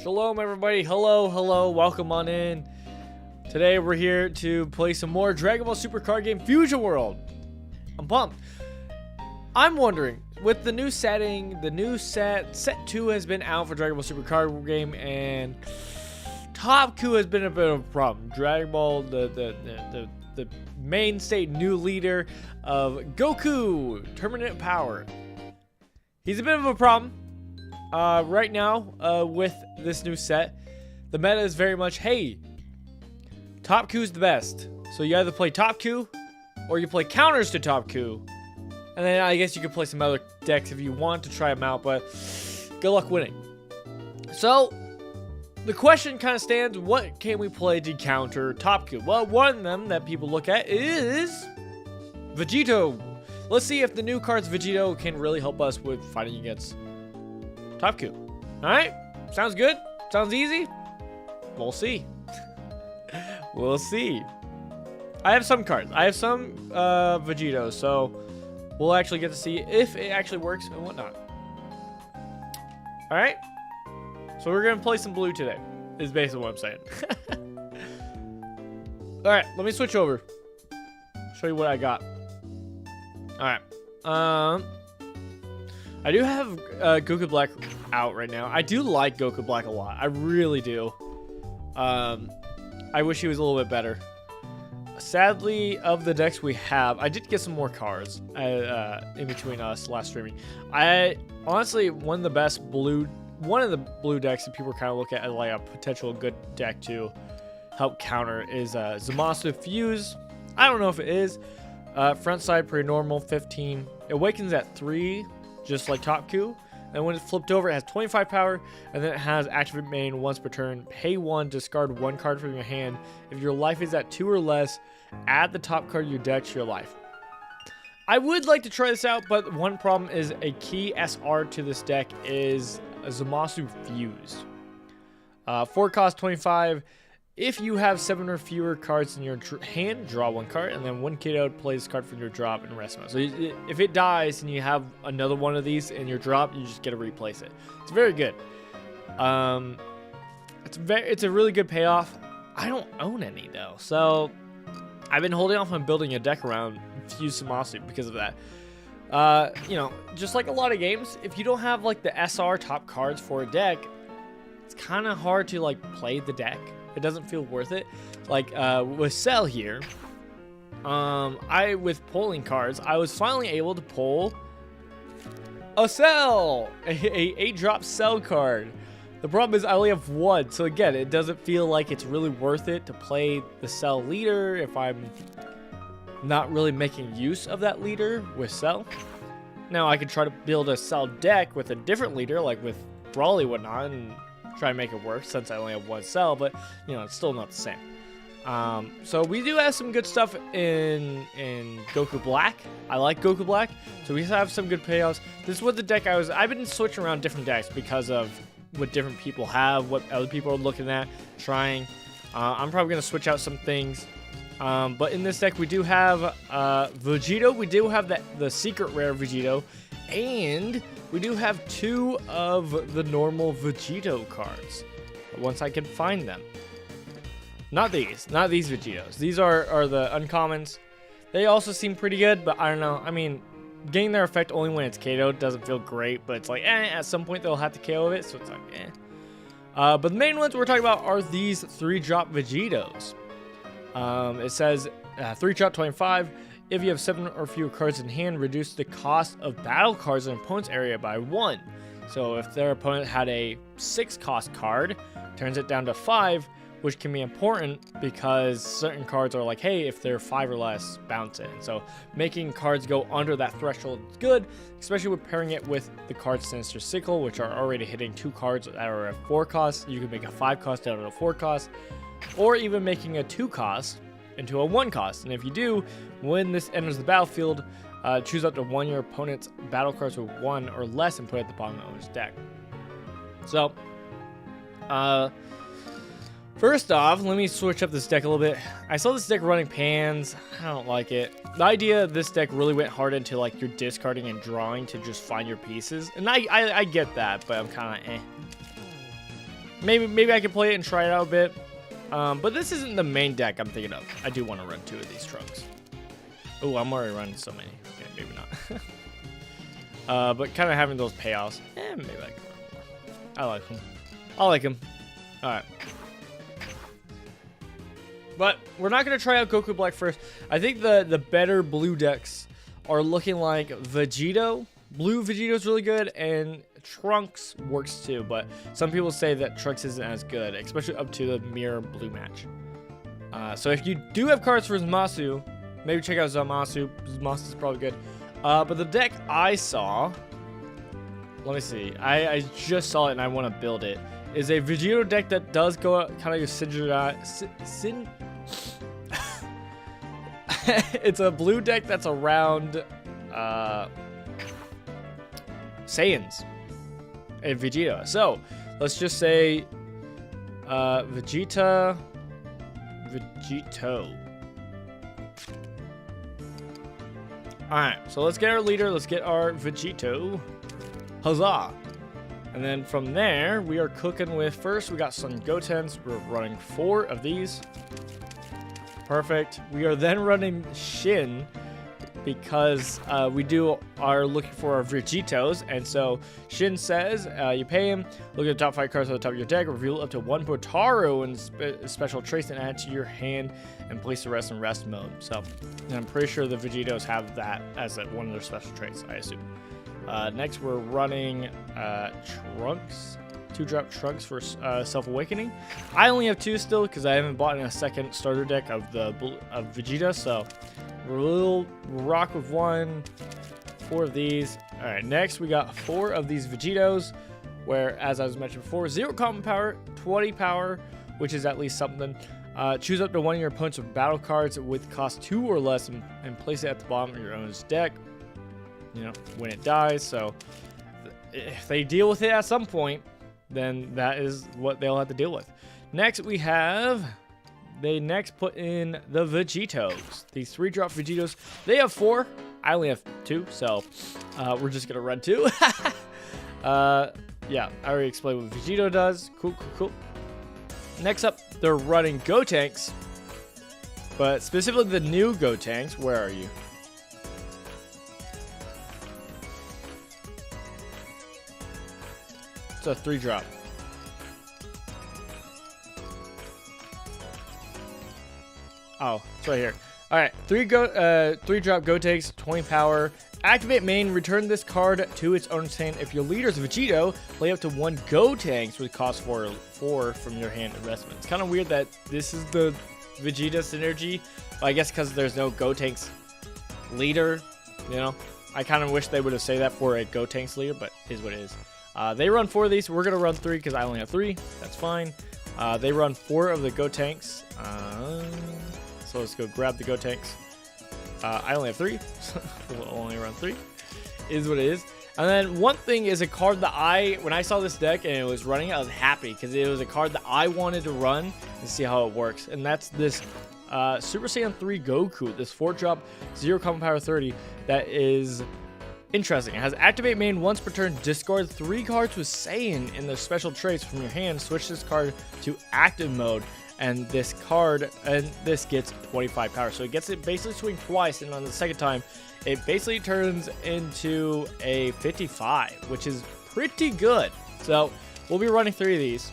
Shalom everybody, hello, welcome on in. Today we're here to play some more Dragon Ball Super card game Fusion World. I'm pumped. I'm wondering, with the new setting, the new set 2 has been out for Dragon Ball Super card game, and Top Coup has been a bit of a problem. Dragon Ball, the mainstay new leader of Goku, Permanent Power. He's a bit of a problem. Right now, with this new set, the meta is very much, hey, Top Coup's the best. So you either play Top Coup, or you play counters to Top Coup. And then I guess you could play some other decks if you want to try them out, but good luck winning. So, the question kind of stands, what can we play to counter Top Coup? Well, one of them that people look at is VEGITO. Let's see if the new cards VEGITO can really help us with fighting against Top Coup. Alright, sounds good? Sounds easy? We'll see. We'll see. I have some cards. I have some VEGITO, so we'll actually get to see if it actually works and whatnot. Alright, so we're going to play some blue today, is basically what I'm saying. Alright, let me switch over. Show you what I got. Alright. I do have Goku Black out right now. I do like Goku Black a lot. I really do. I wish he was a little bit better. Sadly, of the decks we have, I did get some more cards in between us last streaming. I honestly, one of the blue decks that people kind of look at as like a potential good deck to help counter is Zamasu Fuse. I don't know if it is. Front side pretty normal, 15. It awakens at 3. Just like Top Coup, and when it's flipped over, it has 25 power, and then it has activate main once per turn. Pay 1, discard 1 card from your hand. If your life is at 2 or less, add the top card of your deck to your life. I would like to try this out, but one problem is a key SR to this deck is a Zamasu Fuse. 4 cost 25. If you have 7 or fewer cards in your hand, draw 1 card, and then 1 kiddo plays card from your drop and rest mode. So if it dies and you have another one of these in your drop, you just get to replace it. It's very good. It's a really good payoff. I don't own any though, so I've been holding off on building a deck around Fuse Zamasu because of that. You know, just like a lot of games, if you don't have like the SR top cards for a deck, it's kind of hard to like play the deck. It doesn't feel worth it. Like with Cell here, with pulling cards, I was finally able to pull a Cell, a 8-drop Cell card. The problem is I only have 1, so again, it doesn't feel like it's really worth it to play the Cell leader if I'm not really making use of that leader with Cell. Now I could try to build a Cell deck with a different leader, like with Brawly and whatnot, and try and make it work since I only have 1 Cell, but you know, it's still not the same. So we do have some good stuff in Goku Black. I like Goku Black, so we have some good payoffs. This is what the deck I've been switching around different decks because of what different people have, what other people are looking at, trying. I'm probably going to switch out some things. But in this deck, we do have VEGITO. We do have the secret rare VEGITO, and we do have 2 of the normal VEGITO cards, once I can find them. Not these VEGITOs. These are the uncommons. They also seem pretty good, but I don't know. I mean, getting their effect only when it's KO'd doesn't feel great, but it's like, at some point they'll have to KO it, so it's like, But the main ones we're talking about are these 3-drop VEGITOs. It says 3-drop 25. If you have 7 or fewer cards in hand, reduce the cost of battle cards in an opponent's area by 1. So if their opponent had a 6-cost card, turns it down to 5, which can be important because certain cards are like, hey, if they're 5 or less, bounce in. So making cards go under that threshold is good, especially with pairing it with the card Sinister Sickle, which are already hitting 2 cards that are at 4 costs. You can make a 5 cost down to a 4 cost, or even making a 2 cost into a 1 cost. And if you do, when this enters the battlefield, choose up to 1 of your opponent's battle cards with 1 or less and put it at the bottom of his deck. So, first off, let me switch up this deck a little bit. I saw this deck running Pans. I don't like it. The idea of this deck really went hard into like your discarding and drawing to just find your pieces. And I get that, but I'm kind of Maybe I can play it and try it out a bit. But this isn't the main deck I'm thinking of. I do want to run 2 of these trunks. Oh, I'm already running so many. Okay, maybe not. But kind of having those payoffs. Maybe I can run more. I like them. I like them. All right. But we're not going to try out Goku Black first. I think the better blue decks are looking like VEGITO. Blue VEGITO is really good, and Trunks works too. But some people say that Trunks isn't as good, especially up to the mirror blue match. So if you do have cards for Zamasu, maybe check out Zamasu. Zamasu is probably good. But the deck I saw, let me see. I just saw it and I want to build it. Is a VEGITO deck that does go kind of your it's a blue deck that's around Saiyans and Vegeta. So let's just say VEGITO. Alright, so let's get our leader. Let's get our VEGITO. Huzzah! And then from there, we are cooking with, first we got Son Gotens. We're running 4 of these. Perfect. We are then running Shin because we are looking for our VEGITOs. And so Shin says, you pay him, look at the top 5 cards on the top of your deck, reveal up to 1 Potaro and special trace and add to your hand and place the rest in rest mode. So and I'm pretty sure the VEGITOs have that as one of their special traits, I assume. Next, we're running Trunks. 2-drop Trunks for Self-Awakening. I only have 2 still because I haven't bought in a second starter deck of Vegeta, so we'll rock with 1, 4 of these. All right, next we got 4 of these VEGITOs, where, as I was mentioned before, 0 common power, 20 power, which is at least something. Choose up to 1 of your opponent's battle cards with cost 2 or less and place it at the bottom of your own's deck. You know, when it dies. So if they deal with it at some point, then that is what they'll have to deal with. Next, we have, they next put in the VEGITOs. These 3-drop VEGITOs. They have 4. I only have 2, so we're just gonna run 2. Yeah, I already explained what VEGITO does. Cool. Next up, they're running Gotenks, but specifically the new Gotenks. Where are you? It's a 3-drop. Oh, it's right here. All right, 3-drop Gotenks, 20 power. Activate main, return this card to its owner's hand. If your leader is VEGITO, play up to 1 Gotenks with cost 4 from your hand investment. It's kind of weird that this is the Vegeta synergy. Well, I guess because there's no Gotenks leader, you know. I kind of wish they would have said that for a Gotenks leader, but it is what it is. They run 4 of these. We're going to run 3 because I only have 3. That's fine. They run 4 of the Gotenks. So let's go grab the Gotenks. I only have 3. So we'll only run 3. Is what it is. And then one thing is a card that when I saw this deck and it was running, I was happy because it was a card that I wanted to run and see how it works. And that's this Super Saiyan 3 Goku. This 4-drop, 0 common power 30. That is interesting. It has activate main once per turn. Discard 3 cards with Saiyan in their special traits from your hand. Switch this card to active mode, and this gets 25 power. So it gets it basically swing twice, and on the second time, it basically turns into a 55, which is pretty good. So we'll be running 3 of these.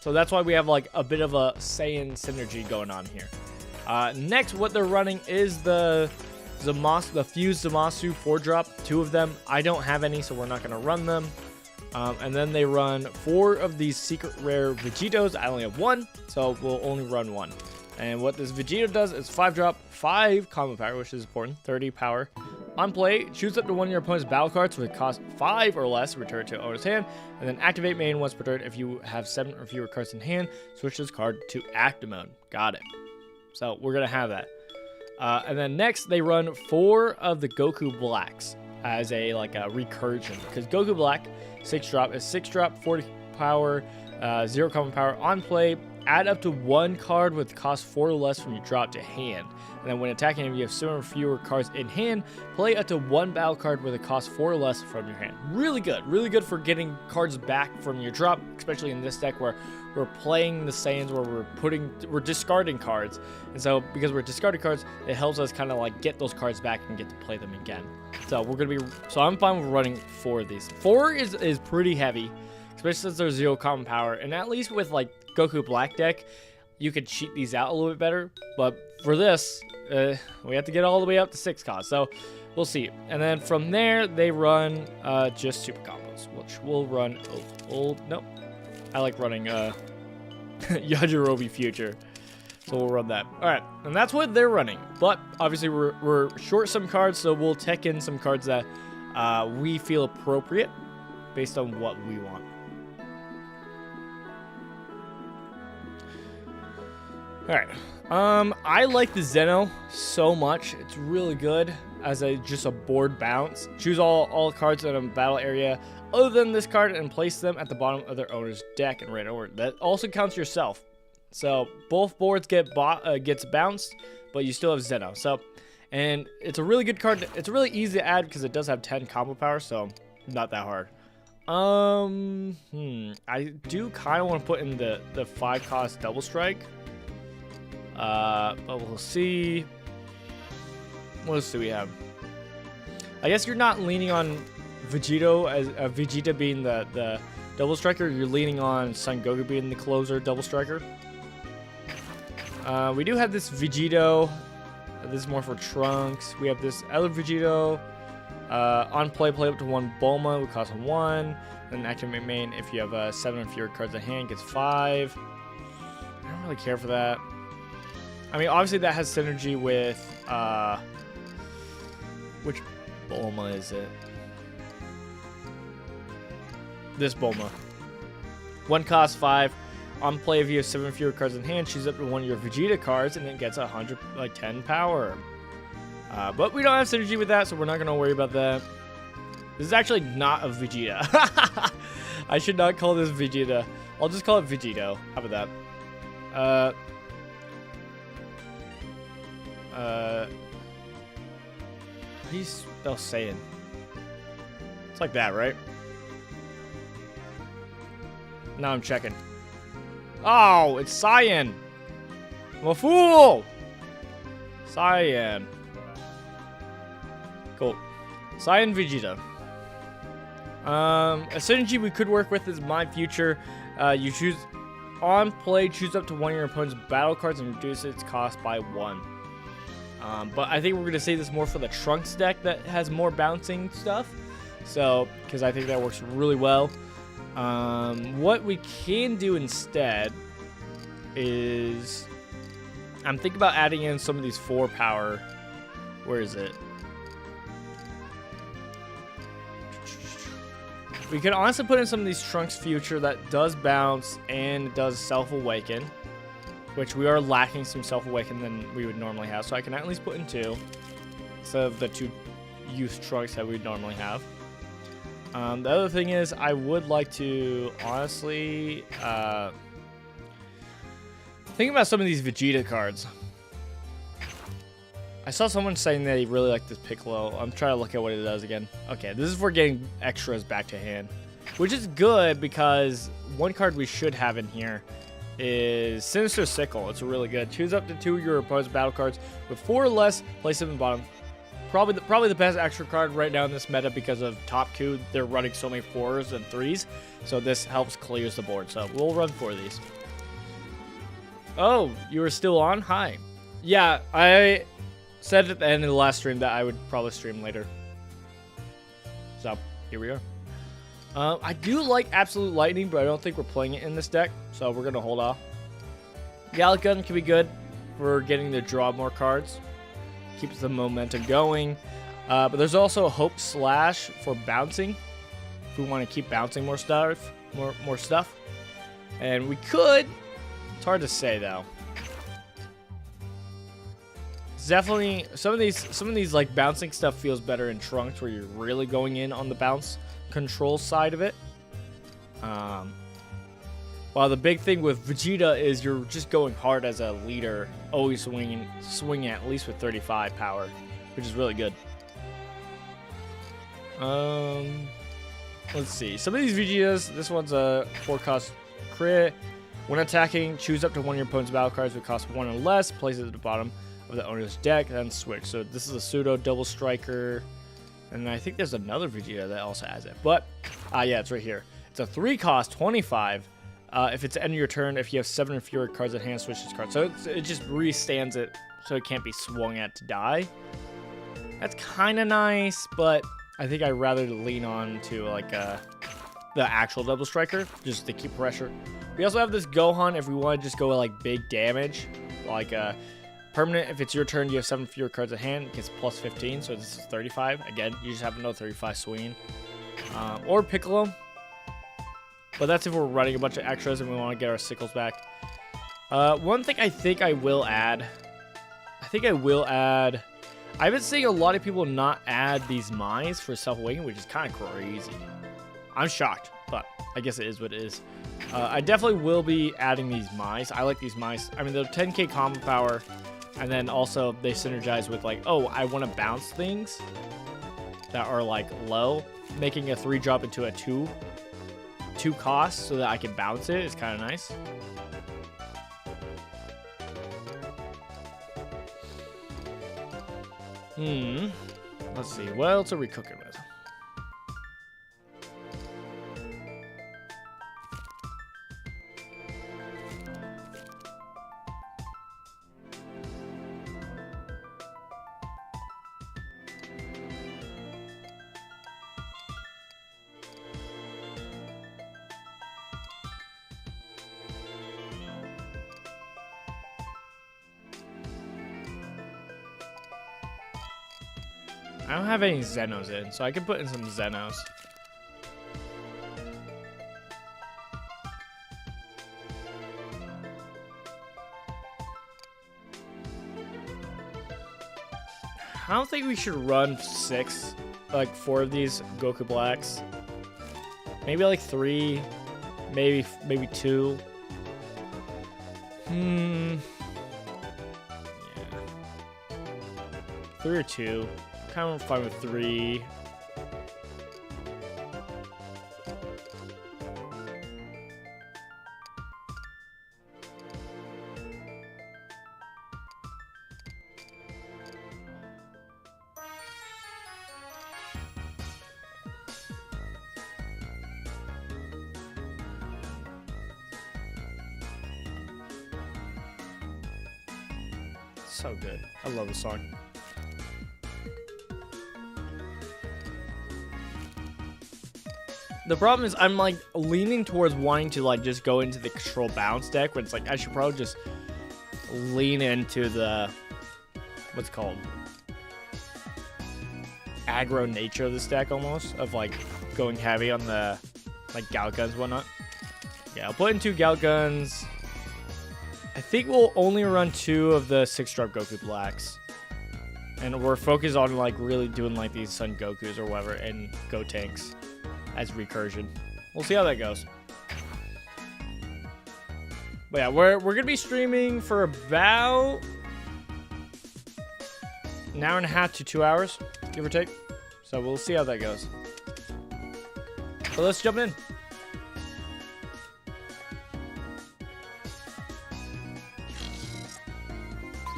So that's why we have like a bit of a Saiyan synergy going on here. Next, what they're running is the fused Zamasu 4-drop, 2 of them. I don't have any, so we're not going to run them. And then they run 4 of these secret rare VEGITOs. I only have 1, so we'll only run 1. And what this VEGITO does is 5-drop, 5 common power, which is important, 30 power. On play, choose up to 1 of your opponent's battle cards with cost 5 or less, return to owner's hand, and then activate main once per turn. If you have 7 or fewer cards in hand, switch this card to active mode. Got it. So we're going to have that. And then next, they run 4 of the Goku Blacks as a recursion. Because Goku Black, 6-drop, is 6-drop, 40 power, 0 common power. On play, add up to 1 card with cost 4 or less from your drop to hand. And then when attacking, if you have 7 or fewer cards in hand, play up to 1 battle card with a cost 4 or less from your hand. Really good for getting cards back from your drop, especially in this deck where we're playing the Saiyans where we're discarding cards. And so because we're discarding cards, it helps us kind of like get those cards back and get to play them again. So I'm fine with running 4 of these. 4 is pretty heavy, especially since there's 0 common power, and at least with like Goku Black deck, you could cheat these out a little bit better. But for this, we have to get all the way up to 6 cost, so we'll see. And then from there, they run just super combos, which we'll run. Nope, I like running Yajirobe Future, so we'll run that. All right, and that's what they're running. But obviously, we're short some cards, so we'll tech in some cards that we feel appropriate based on what we want. All right, I like the Zeno so much. It's really good as just a board bounce. Choose all cards in a battle area other than this card and place them at the bottom of their owner's deck in random order. That also counts yourself. So both boards gets bounced, but you still have Zeno. So, and it's a really good card. It's really easy to add because it does have 10 combo power, so not that hard. I do kind of want to put in the 5 cost double strike. But we'll see. What else do we have? I guess you're not leaning on VEGITO as Vegeta being the double striker. You're leaning on Son Goku being the closer double striker. We do have this VEGITO. This is more for Trunks. We have this other VEGITO. On play up to 1 Bulma, would cost 1. Then activate main if you have 7 or fewer cards in hand, gets 5. I don't really care for that. I mean, obviously that has synergy with, which Bulma is it? This Bulma. 1 cost 5. On play, if you have 7 or fewer cards in hand, choose up to 1 of your Vegeta cards, and it gets 10 power. But we don't have synergy with that, so we're not going to worry about that. This is actually not a Vegeta. I should not call this Vegeta. I'll just call it VEGITO. How about that? How do you spell Saiyan? It's like that, right? Now I'm checking. Oh, it's Saiyan. I'm a fool. Saiyan. Cool. Saiyan Vegeta. A synergy we could work with is My Future. You choose on play, choose up to 1 of your opponent's battle cards and reduce its cost by 1. But I think we're going to save this more for the Trunks deck that has more bouncing stuff. So, because I think that works really well. What we can do instead is, I'm thinking about adding in some of these 4 power. Where is it? We could honestly put in some of these Trunks Future that does bounce and does self-awaken, which we are lacking some self-awaken than we would normally have. So I can at least put in 2 instead of the 2 youth Trunks that we'd normally have. The other thing is I would like to honestly think about some of these Vegeta cards. I saw someone saying that he really liked this Piccolo. I'm trying to look at what it does again. Okay, this is for getting extras back to hand, which is good because 1 card we should have in here is Sinister Sickle. It's really good. Choose up to 2 of your opponent's battle cards with 4 or less, place them in the bottom. Probably the best extra card right now in this meta because of top 2. They're running so many 4s and 3s, so this helps clears the board. So we'll run 4 of these. Oh, you were still on? Hi. Yeah, I said at the end of the last stream that I would probably stream later. So here we are. I do like Absolute Lightning, but I don't think we're playing it in this deck, so we're going to hold off. Gallic Gun can be good for getting to draw more cards. Keeps the momentum going. But there's also a Hope Slash for bouncing. If we want to keep bouncing more stuff. More stuff. And we could. It's hard to say, though. It's definitely some of these like bouncing stuff feels better in Trunks, where you're really going in on the bounce control side of it. While the big thing with Vegeta is you're just going hard as a leader, always swinging at least with 35 power, which is really good. Let's see. Some of these Vegetas, this one's a 4-cost crit. When attacking, choose up to one of your opponent's battle cards that cost 1 or less, place it at the bottom of the owner's deck, then switch. So this is a pseudo double striker. And I think there's another Vegeta that also has it. But, yeah, it's right here. It's a 3-cost, 25. If it's the end of your turn, if you have 7 or fewer cards at hand, switch this card. So it just restands it so it can't be swung at to die. That's kind of nice, but I think I'd rather lean on to like the actual double striker just to keep pressure. We also have this Gohan if we want to just go like big damage, like permanent. If it's your turn, you have 7 fewer cards at hand, it gets plus 15, so this is 35. Again, you just have another 35 swing. Or Piccolo. But that's if we're running a bunch of extras and we want to get our sickles back. One thing I think I will add. I've been seeing a lot of people not add these Mice for self-awakening, which is kind of crazy. I'm shocked, but I guess it is what it is. I definitely will be adding these Mice. I like these Mice. I mean, they're 10k combo power, and then also they synergize with like, oh, I want to bounce things that are like low, making a 3-drop into a 2 cost so that I can bounce it is kind of nice. Let's see. What else are we cooking with? I don't have any Zenos in, so I can put in some Zenos. I don't think we should run 4 of these Goku Blacks. Maybe like 3, maybe 2. Yeah. 3 or 2. Kind of fine with 3. So good. I love the song. The problem is I'm like leaning towards wanting to like just go into the control bounce deck when it's like I should probably just lean into the what's it called, aggro nature of this deck almost, of like going heavy on the like Gout Guns and whatnot. Yeah, I'll put in 2 Gout Guns. I think we'll only run 2 of the 6-drop Goku Blacks. And we're focused on like really doing like these Son Gokus or whatever and Go Tanks as recursion. We'll see how that goes. But yeah, we're gonna be streaming for about an hour and a half to 2 hours, give or take. So we'll see how that goes. But let's jump in.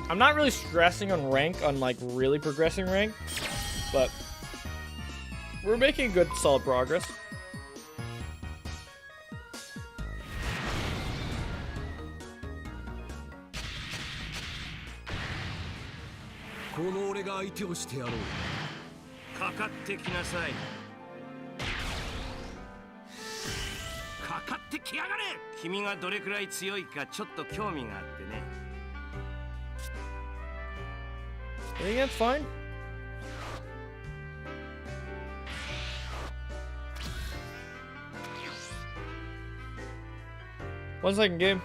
I'm not really stressing on rank, on like really progressing rank, but we're making good, solid progress. I think that's fine. One second, game.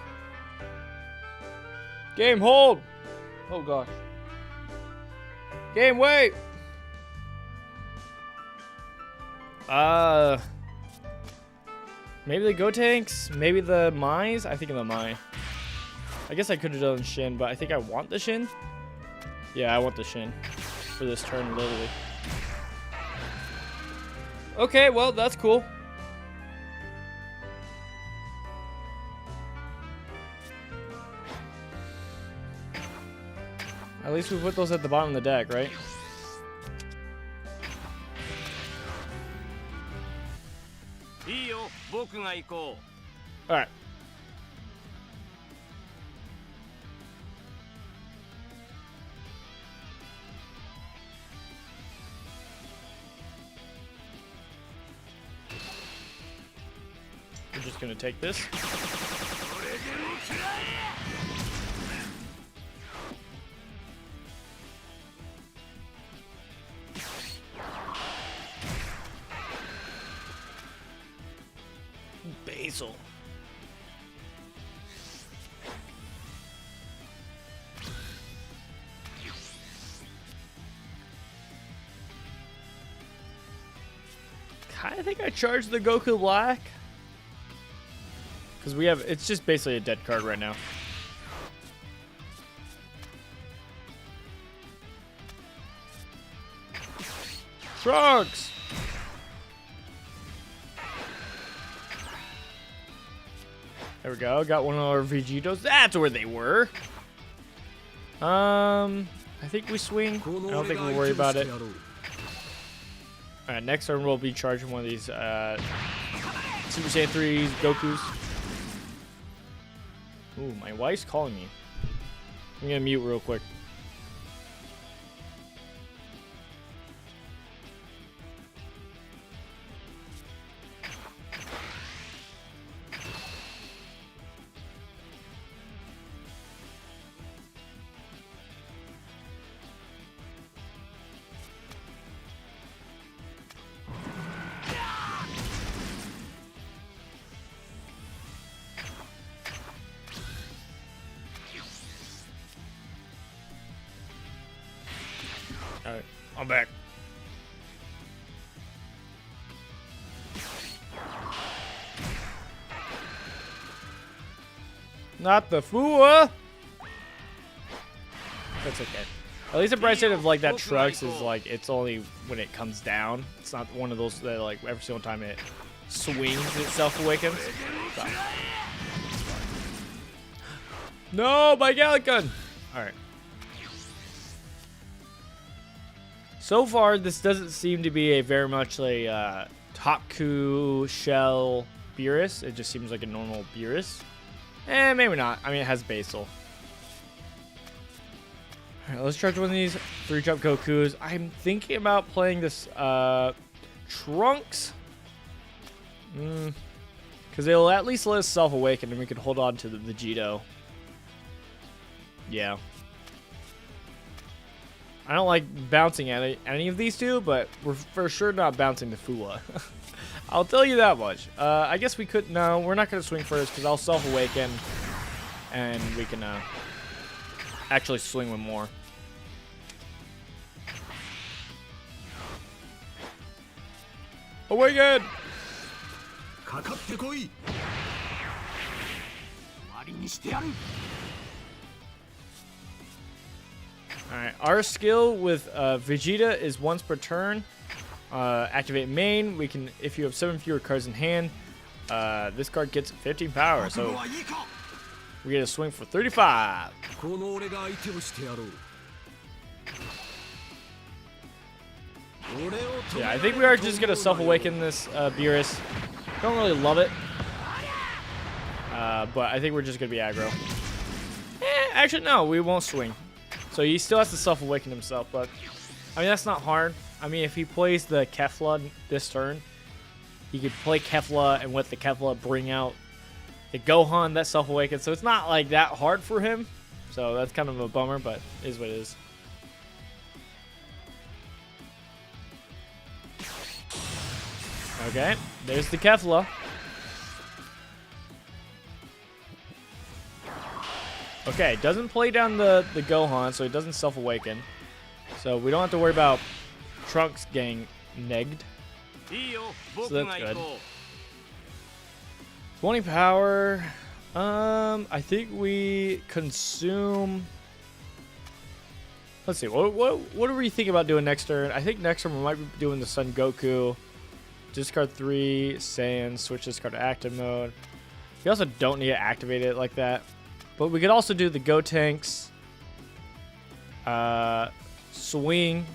Game, hold. Oh gosh. Game, wait. Maybe the Gotenks? Maybe the Mai's? I think of the Mai. I guess I could have done Shin, but I think I want the Shin. Yeah, I want the Shin for this turn, literally. Okay, well, that's cool. At least we put those at the bottom of the deck, right? Alright. We're just gonna take this. Basil. I think I charged the Goku Black. Because we have, it's just basically a dead card right now. Trunks! There we go. Got one of our VEGITOs. That's where they were. I think we swing. I don't think we'll worry about it. Alright, next turn we'll be charging one of these Super Saiyan 3's Gokus. Ooh, my wife's calling me. I'm gonna mute real quick. Alright, I'm back. Not the Fua! That's okay. At least the bright side of like that Trunks is like it's only when it comes down. It's not one of those that like every single time it swings itself awakens. So. No, my Gallic gun! Alright. So far, this doesn't seem to be a very much a Taku Shell Beerus. It just seems like a normal Beerus. Eh, maybe not. I mean, it has Basil. Alright, let's charge one of these 3-drop Gokus. I'm thinking about playing this Trunks. Because it'll at least let us self-awaken and we can hold on to the VEGITO. Yeah. I don't like bouncing at any of these two, but we're for sure not bouncing the Fua. I'll tell you that much. I guess we could... No, we're not going to swing first because I'll self-awaken and we can actually swing with more. Awaken! Alright, our skill with Vegeta is once per turn. Activate main. We can, if you have 7 fewer cards in hand, this card gets 15 power. So we get a swing for 35. Yeah, I think we are just gonna self-awaken this Beerus. Don't really love it, but I think we're just gonna be aggro. Actually, no, we won't swing. So he still has to self-awaken himself, but I mean that's not hard. I mean if he plays the Kefla this turn, he could play Kefla and with the Kefla bring out the Gohan that self-awakens. So it's not like that hard for him. So that's kind of a bummer, but it is what it is. Okay, there's the Kefla. Okay, doesn't play down the Gohan, so he doesn't self-awaken. So we don't have to worry about Trunks getting negged. So that's good. 20 power. I think we consume. Let's see. What do we think about doing next turn? I think next turn we might be doing the Son Goku. Discard 3 Saiyan. Switch this card to active mode. We also don't need to activate it like that. But we could also do the Gotenks. Swing,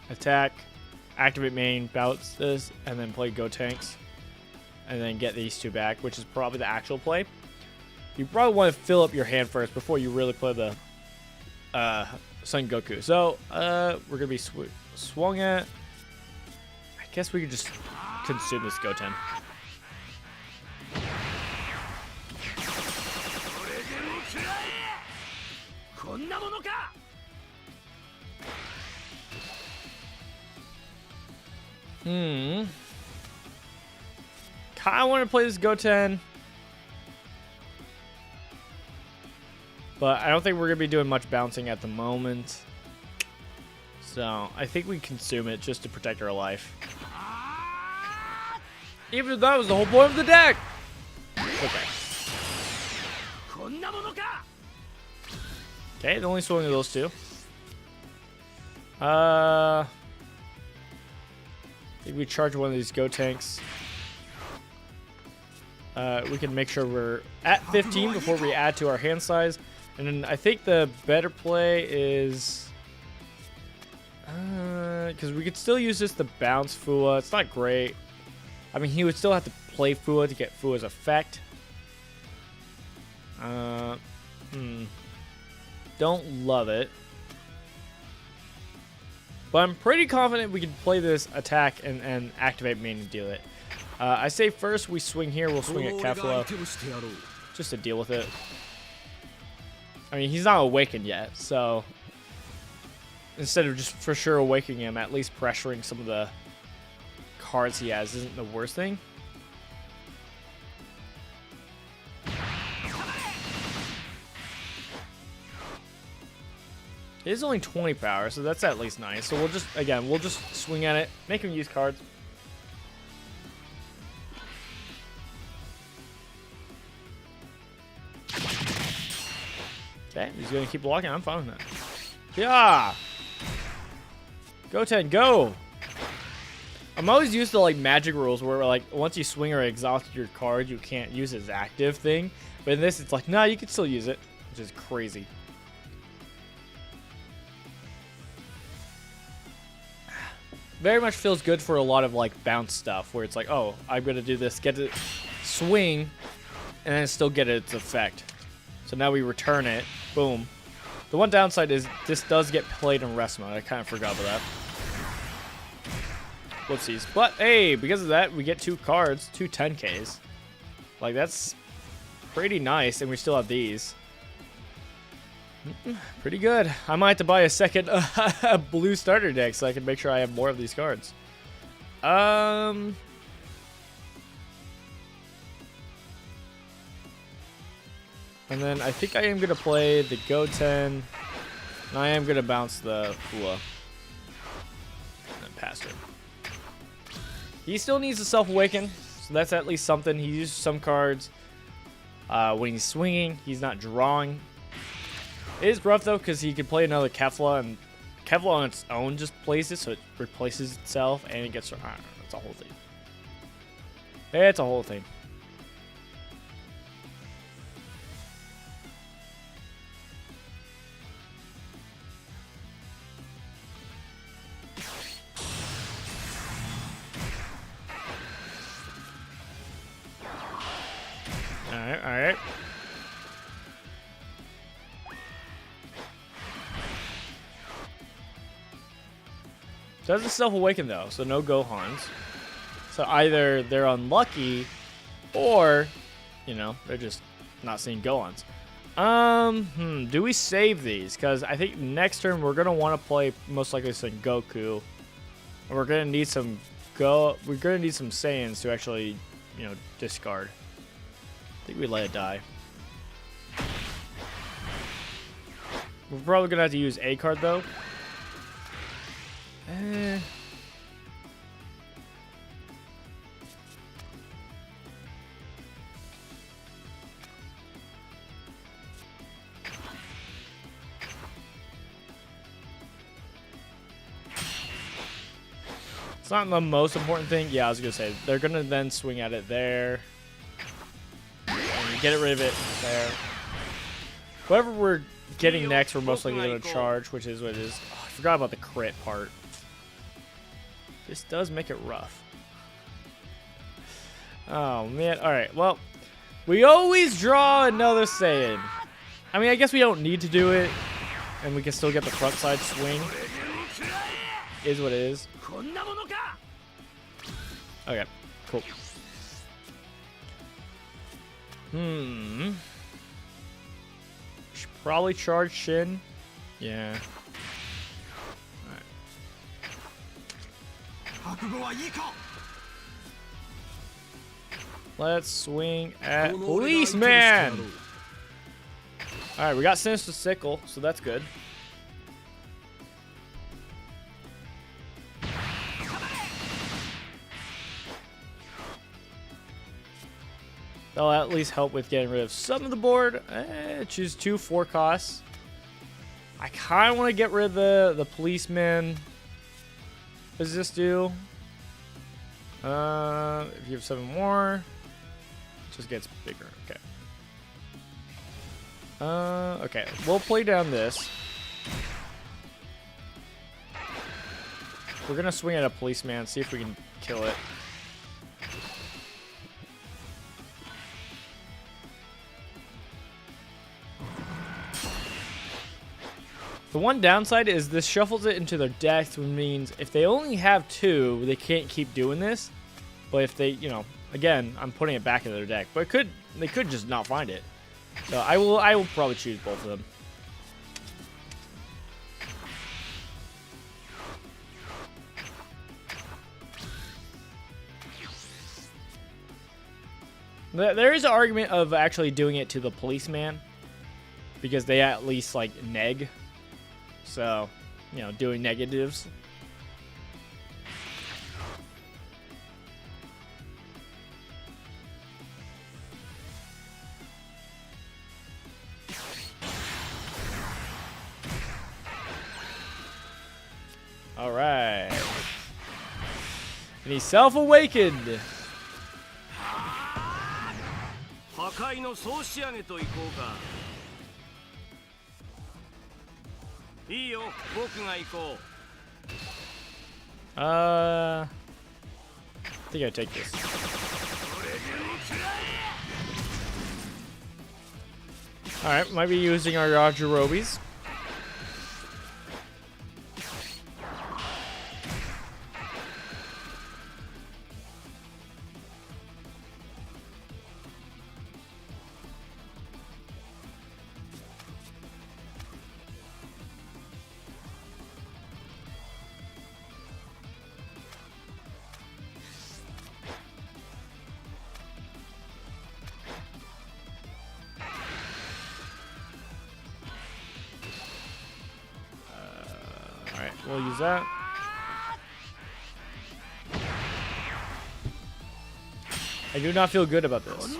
attack, activate main, bounce this, and then play Gotenks. And then get these two back, which is probably the actual play. You probably want to fill up your hand first before you really play the Son Goku. So, we're going to be swung at. I guess we could just consume this Goten. I want to play this Goten, but I don't think we're going to be doing much bouncing at the moment. So I think we consume it just to protect our life. Even if that was the whole point of the deck. Okay. Okay, the only swing of those two. I think we charge one of these Gotenks. We can make sure we're at 15 before we add to our hand size. And then I think the better play is... because we could still use this to bounce Fua. It's not great. I mean, he would still have to play Fua to get Fua's effect. Don't love it. But I'm pretty confident we can play this attack and activate main and deal it. I say first we swing here. We'll swing at Kefla just to deal with it. I mean, he's not awakened yet, so instead of just for sure awakening him, at least pressuring some of the cards he has isn't the worst thing. It is only 20 power, so that's at least nice. So we'll just swing at it, make him use cards. Okay, he's gonna keep blocking. I'm fine with that. Yeah. Goten, go. I'm always used to like magic rules where like once you swing or exhaust your card, you can't use his active thing. But in this, it's like, nah, you can still use it, which is crazy. Very much feels good for a lot of like bounce stuff where it's like, oh, I'm gonna do this, get to swing, and then still get its effect. So now we return it. Boom. The one downside is this does get played in rest mode. I kind of forgot about that. Whoopsies. But hey, because of that, we get 2 cards, 2 10Ks. Like that's pretty nice, and we still have these. Pretty good. I might have to buy a second blue starter deck so I can make sure I have more of these cards. And then I think I am going to play the Goten. And I am going to bounce the Fua. And then pass him. He still needs to self-awaken. So that's at least something. He uses some cards. When he's swinging, he's not drawing. It is rough, though, because he can play another Kefla. And Kefla on its own just plays it. So it replaces itself. And it gets... I don't know. It's a whole thing. It's a whole thing. Alright. Doesn't self-awaken though, so no Gohans. So either they're unlucky, or, you know, they're just not seeing Gohans. Do we save these? Because I think next turn we're gonna want to play most likely some Goku. And we're gonna need some Saiyans to actually, you know, discard. I think we let it die. We're probably gonna have to use a card though. not the most important thing. Yeah, I was gonna say they're gonna then swing at it there. And get rid of it there. Whatever we're getting next, we're most likely going to charge, which is what it is. Oh, I forgot about the crit part. This does make it rough. Oh, man. All right. Well, we always draw another Saiyan. I mean, I guess we don't need to do it, and we can still get the front side swing. Is what it is. Okay. Cool. Should probably charge Shin. Yeah. Alright. Let's swing at Policeman! Alright, we got Sinister Sickle, so that's good. That'll at least help with getting rid of some of the board. Choose 2 4 costs. I kind of want to get rid of the policeman. What does this do? If you have 7 more, it just gets bigger. Okay. Okay, we'll play down this. We're gonna swing at a policeman, see if we can kill it. The one downside is this shuffles it into their decks, which means if they only have 2, they can't keep doing this. But if they, you know, again, I'm putting it back in their deck. But they could just not find it. So I will probably choose both of them. There is an argument of actually doing it to the policeman, because they at least like neg. So, you know, doing negatives. All right. And he's self-awakened. I think I take this. Alright, might be using our Yajirobe's. We'll use that. I do not feel good about this.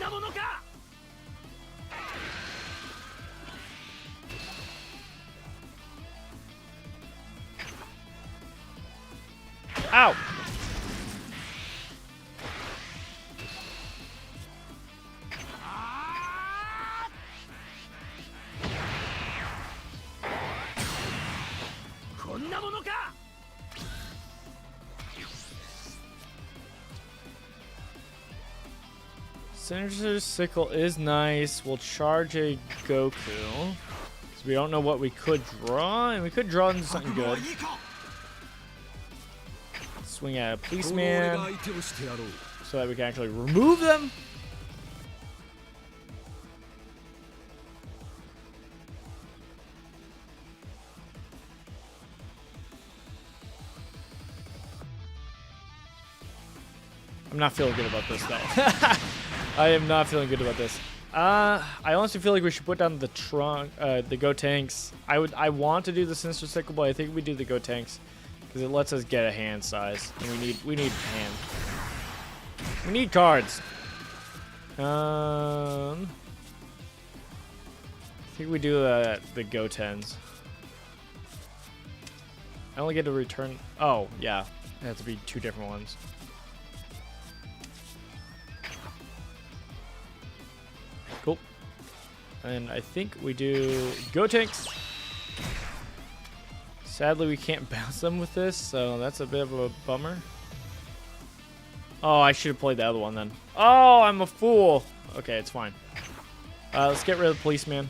Ow! Sinister Sickle is nice. We'll charge a Goku. So we don't know what we could draw, and we could draw into something good. Swing at a policeman so that we can actually remove them. I'm not feeling good about this though. I am not feeling good about this. I honestly feel like we should put down the trunk, the Go Tanks. I want to do the Sinister Sickle, but I think we do the Go Tanks because it lets us get a hand size, and we need hand. We need cards. I think we do the Go Tens. I only get to return. Oh yeah, It has to be 2 different ones. Cool. And I think we do Go Tanks. Sadly, we can't bounce them with this, so that's a bit of a bummer. Oh, I should have played the other one then. Oh, I'm a fool. Okay, it's fine. Let's get rid of the policeman.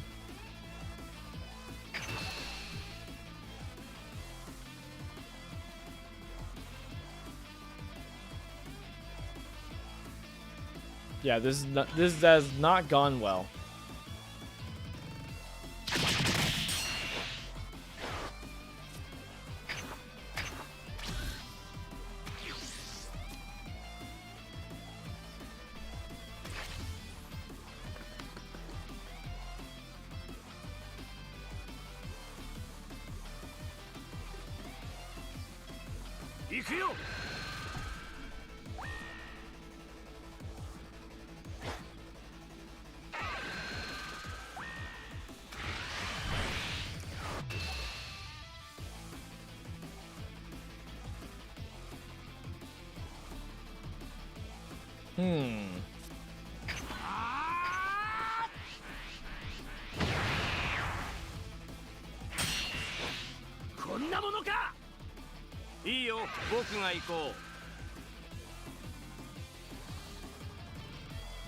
Yeah, this has not gone well.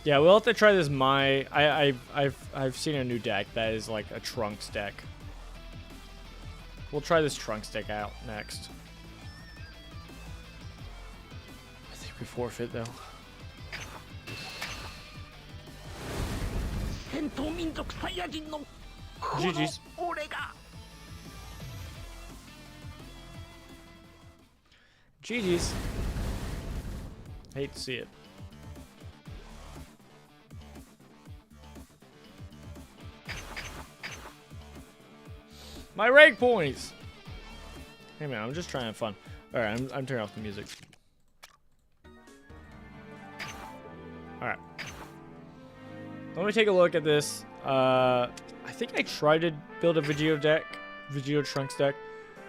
Yeah, we'll have to try this. I've seen a new deck that is like a Trunks deck. We'll try this Trunks deck out next. I think we forfeit though. GG's. GG's. Hate to see it. My rank points. Hey man, I'm just trying to have fun. All right, I'm turning off the music. All right. Let me take a look at this. I think I tried to build a VEGITO Trunks deck.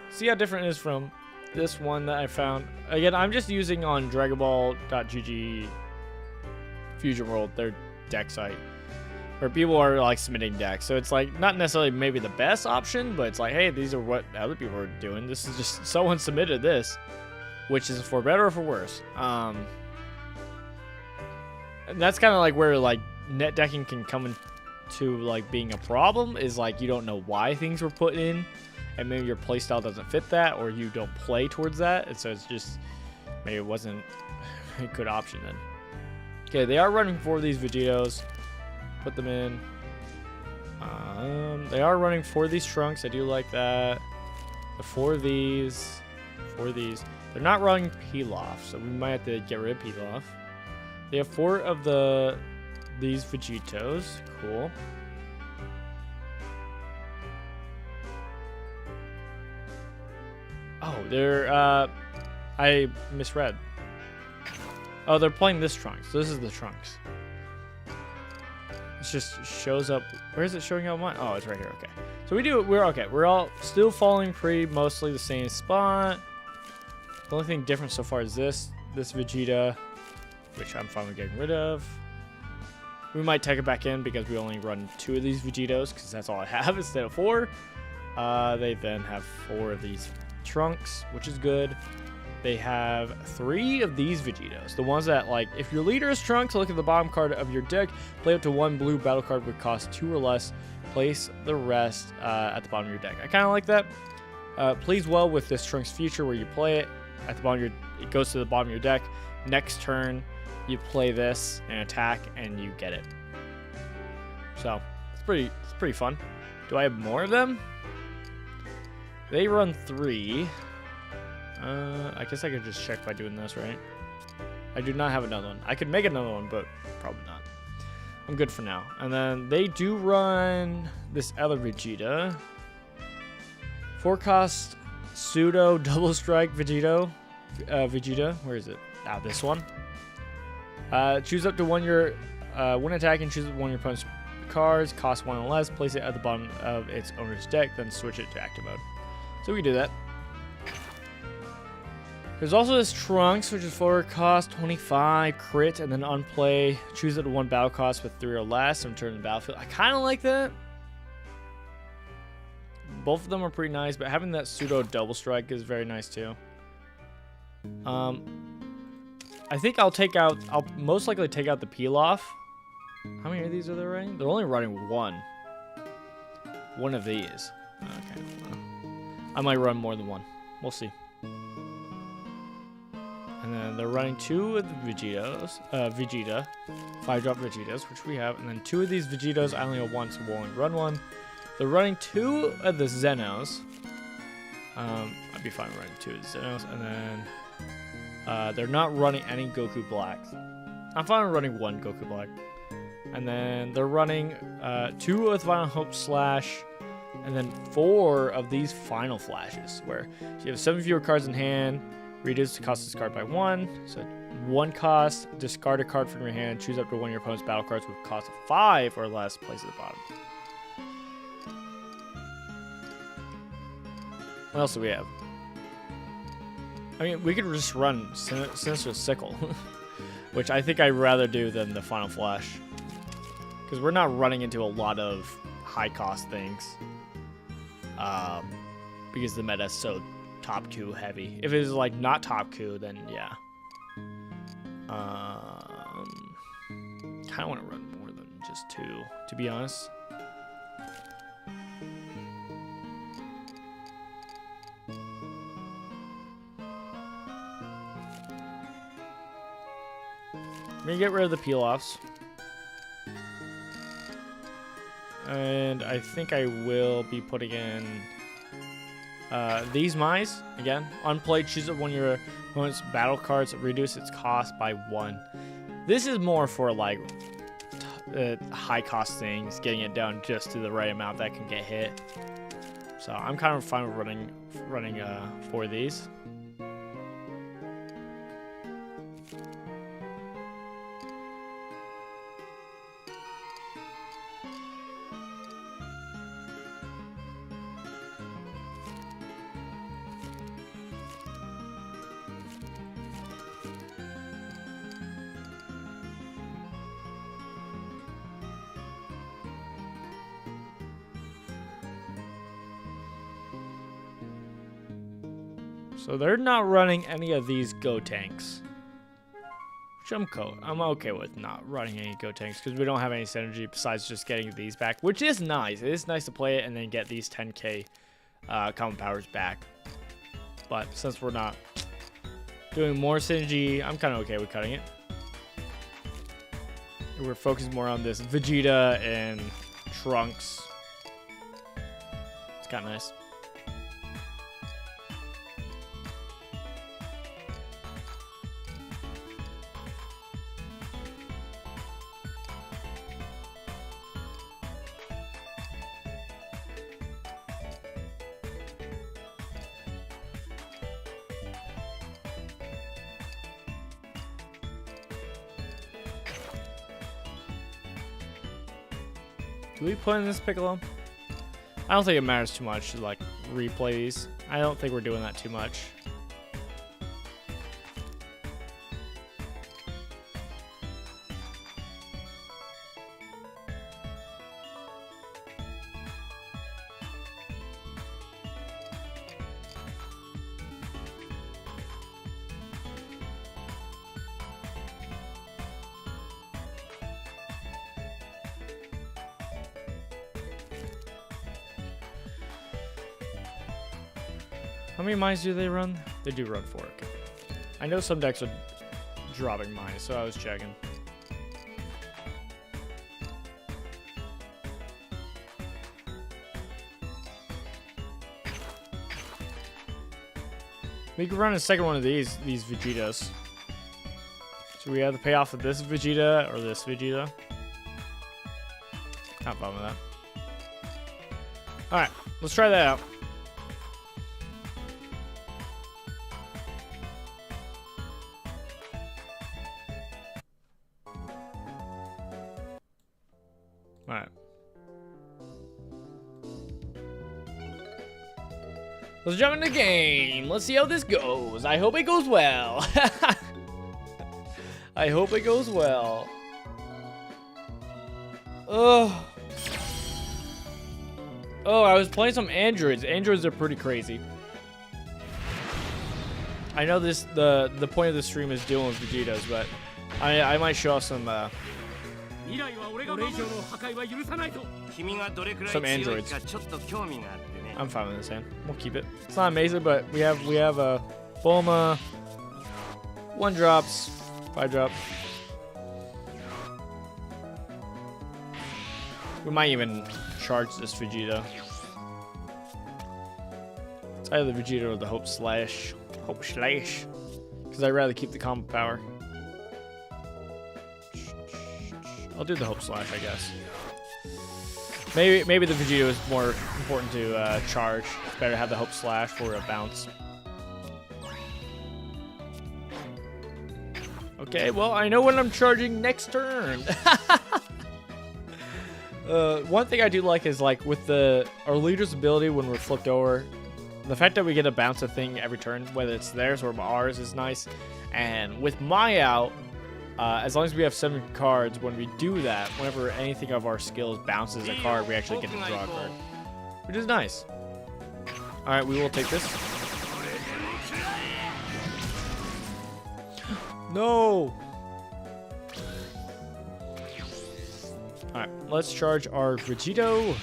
See how different it is from this one that I found. Again, I'm just using on DragonBall.gg Fusion World, their deck site, where people are like submitting decks. So it's like not necessarily maybe the best option, but it's like, hey, these are what other people are doing. This is just someone submitted this, which is for better or for worse. And that's kind of like where like net decking can come into like being a problem, is like you don't know why things were put in, and maybe your playstyle doesn't fit that, or you don't play towards that, and so it's just maybe it wasn't a good option then. Okay, they are running 4 of these VEGITOs. Put them in. They are running 4 of these Trunks. I do like that. The 4 of these. 4 of these. They're not running Pilaf, so we might have to get rid of Pilaf. They have 4 of these VEGITOs. Cool. Oh, they're I misread. Oh, they're playing this Trunks. So this is the Trunks. It just shows up. Where is it showing up? Mine? Oh, it's right here. Okay. So we're okay. We're all still falling pretty mostly the same spot. The only thing different so far is this Vegeta, which I'm finally getting rid of. We might take it back in because we only run 2 of these VEGITOs because that's all I have instead of 4. They then have 4 of these Trunks, which is good. They have 3 of these VEGITOs. The ones that, like, if your leader is Trunks, look at the bottom card of your deck. Play up to 1 blue battle card would cost 2 or less. Place the rest at the bottom of your deck. I kind of like that. Plays well with this Trunks feature where you play it at the bottom of it goes to the bottom of your deck. Next turn, you play this and attack, and you get it. So it's pretty fun. Do I have more of them? They run 3. I guess I could just check by doing this, right? I do not have another one. I could make another one, but probably not. I'm good for now. And then they do run this other Vegeta. 4-cost pseudo double strike Vegeta. Where is it? Ah, this one. Choose up to one attack and choose one of your opponent's cards. Cost 1 or less. Place it at the bottom of its owner's deck. Then switch it to active mode. So we can do that. There's also this Trunks, which is 4 cost, 25 crit, and then unplay. Choose it to 1 battle cost with 3 or less and return to the battlefield. I kind of like that. Both of them are pretty nice, but having that pseudo double strike is very nice too. I think I'll most likely take out the peel off. How many of these are they running? They're only running one. One of these. Okay. I might run more than one. We'll see. And then they're running 2 of the Vegitos, Vegeta, 5-drop Vegetas, which we have, and then 2 of these Vegetos. I only have 1, so we'll only run 1. They're running 2 of the Zenos. I'd be fine running 2 of the Zenos, and then they're not running any Goku Blacks. I'm fine running 1 Goku Black, and then they're running 2 of Final Hope Slash, and then 4 of these Final Flashes, where you have 7 fewer cards in hand. Reduce the cost of this card by 1. So 1 cost, discard a card from your hand, choose up to 1 of your opponent's battle cards with a cost of 5 or less, place at the bottom. What else do we have? I mean, we could just run Sinister Sickle, which I think I'd rather do than the Final Flash. Because we're not running into a lot of high cost things. Because the meta is so top 2 heavy. If it is like not top 2, then yeah. Kind of want to run more than just 2, to be honest. I'm gonna get rid of the peel offs. And I think I will be putting in these Mice. Again, unplayed, choose one of your opponent's battle cards, reduce its cost by 1. This is more for like high cost things, getting it down just to the right amount that can get hit. So I'm kind of fine with running 4 of these. So they're not running any of these Go Tanks. Which I'm okay with not running any Go Tanks because we don't have any synergy besides just getting these back, which is nice. It is nice to play it and then get these 10k common powers back. But since we're not doing more synergy, I'm kind of okay with cutting it. We're focused more on this Vegeta and Trunks. It's kind of nice. Do we put in this Piccolo? I don't think it matters too much to like replay these. I don't think we're doing that too much. How many mines do they run? They do run 4. Okay. I know some decks are dropping mines, so I was checking. We could run a second one of these Vegetas. So we have the payoff of this Vegeta or this Vegeta. Not fun with that. Alright, let's try that out. Alright. Let's jump in the game. Let's see how this goes. I hope it goes well. I hope it goes well. Ugh. Oh, I was playing some androids. Androids are pretty crazy. I know this the point of the stream is dealing with Vegitos, but I might show off some androids. I'm fine with this hand. We'll keep it. It's not amazing, but we have a Bulma, 1 drops, 5 drop. We might even charge this Vegito. It's either the Vegito or the Hope Slash. Because I'd rather keep the combo power. I'll do the Hope Slash, I guess. Maybe the Vegito is more important to charge. It's better to have the Hope Slash for a bounce. Okay, well, I know when I'm charging next turn. One thing I do like is like with our leader's ability when we're flipped over, the fact that we get a bounce a thing every turn, whether it's theirs or ours, is nice. And with my out, as long as we have 7 cards, when we do that, whenever anything of our skills bounces a card, we actually get to draw a card, which is nice. All right, we will take this. No. All right, let's charge our Vegito.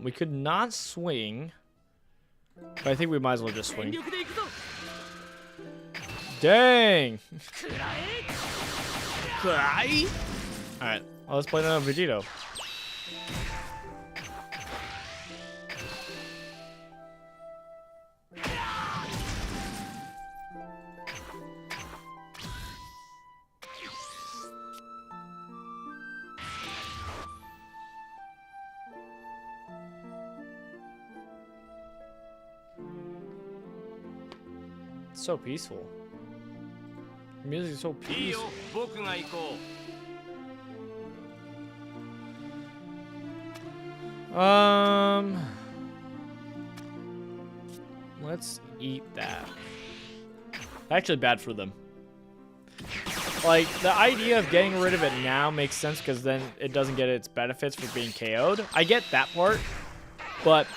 We could not swing, but I think we might as well just swing. Dang! Alright, well, let's play another Vegito. It's so peaceful. The music is so peaceful. Let's eat that. Actually bad for them. Like, the idea of getting rid of it now makes sense because then it doesn't get its benefits for being KO'd. I get that part, but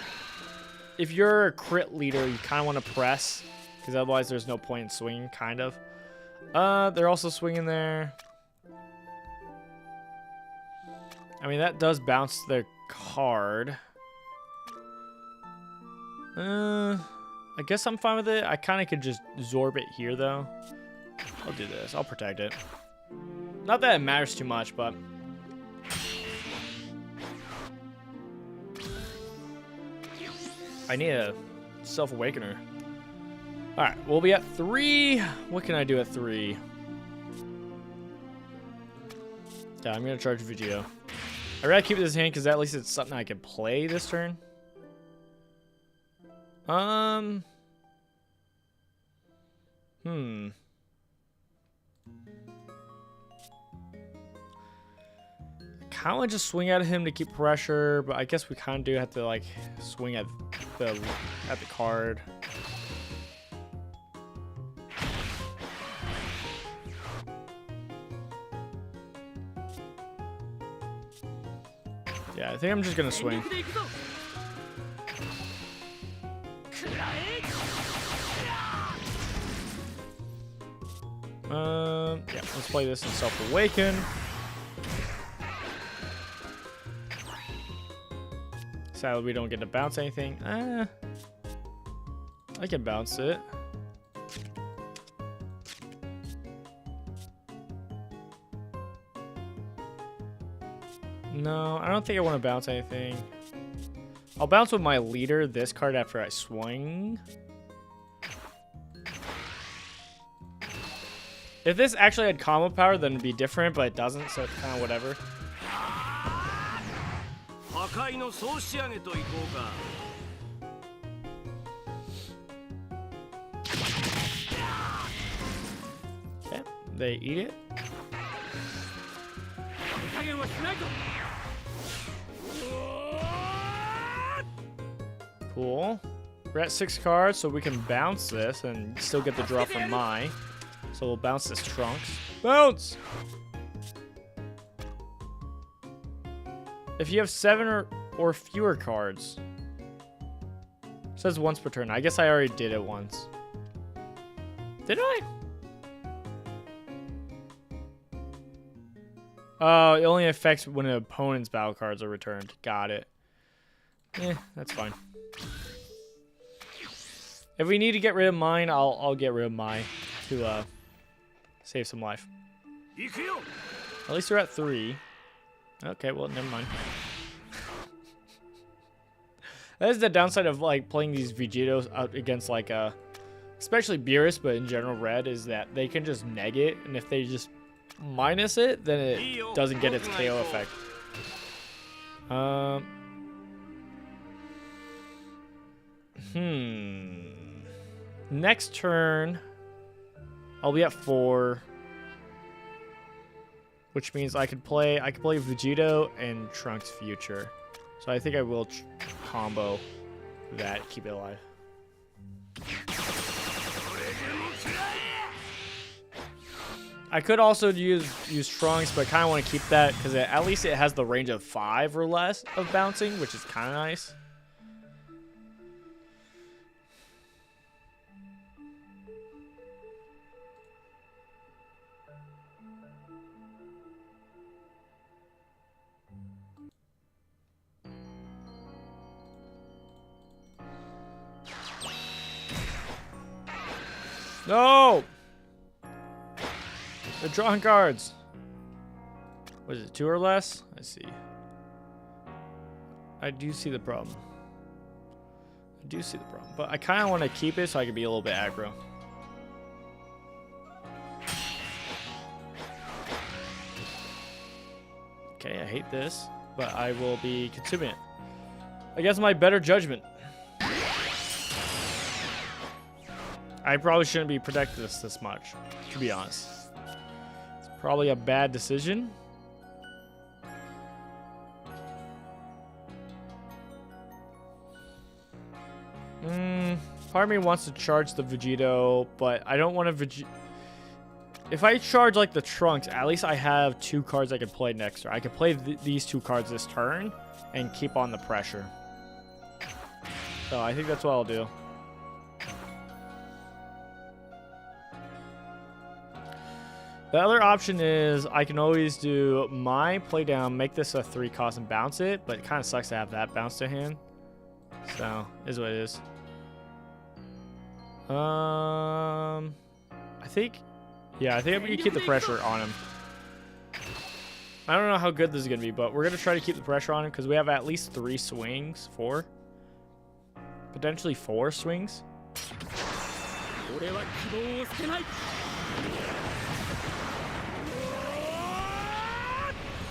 if you're a crit leader, you kind of want to press because otherwise there's no point in swinging, kind of. They're also swinging there. I mean, that does bounce their card. I guess I'm fine with it. I kind of could just Zorb it here, though. I'll do this. I'll protect it. Not that it matters too much, but... I need a Self-Awakener. Alright, we'll be at 3. What can I do at 3? Yeah, I'm going to charge Vegito. I'd rather keep this hand because at least it's something I can play this turn. I kind of want to just swing at him to keep pressure, but I guess we kind of do have to like swing at the card. Yeah, I think I'm just gonna swing. Yeah, let's play this in Self-Awaken. Sadly, we don't get to bounce anything. I can bounce it. No, I don't think I want to bounce anything. I'll bounce with my leader this card after I swing. If this actually had combo power, then it'd be different, but it doesn't, so it's kind of whatever. Okay, they eat it. Cool. We're at 6 cards, so we can bounce this and still get the draw from Mai. So we'll bounce this Trunks. Bounce! If you have 7 or fewer cards. It says once per turn. I guess I already did it once. Did I? Oh, it only affects when an opponent's battle cards are returned. Got it. That's fine. If we need to get rid of mine, I'll get rid of mine to save some life. At least we're at 3. Okay, well, never mind. That is the downside of like playing these VEGITOs out against like especially Beerus, but in general red, is that they can just neg it, and if they just minus it, then it doesn't get its KO effect. Next turn, I'll be at 4, which means I could play VEGITO and Trunks Future. So I think I will combo that, keep it alive. I could also use Trunks, but I kind of want to keep that because at least it has the range of 5 or less of bouncing, which is kind of nice. No! They're drawing cards. What is it, 2 or less? I see. I do see the problem. But I kind of want to keep it so I can be a little bit aggro. Okay, I hate this, but I will be consuming it. I guess my better judgment. I probably shouldn't be protecting this much, to be honest. It's probably a bad decision. Part of me wants to charge the VEGITO, but I don't want to If I charge like the Trunks, at least I have 2 cards I could play next turn. I could play these 2 cards this turn and keep on the pressure. So I think that's what I'll do. The other option is I can always do my play down, make this a 3 cost and bounce it, but it kind of sucks to have that bounce to hand. So, is what it is. I think I'm gonna keep the pressure on him. I don't know how good this is gonna be, but we're gonna try to keep the pressure on him because we have at least 3 swings, 4, potentially 4 swings.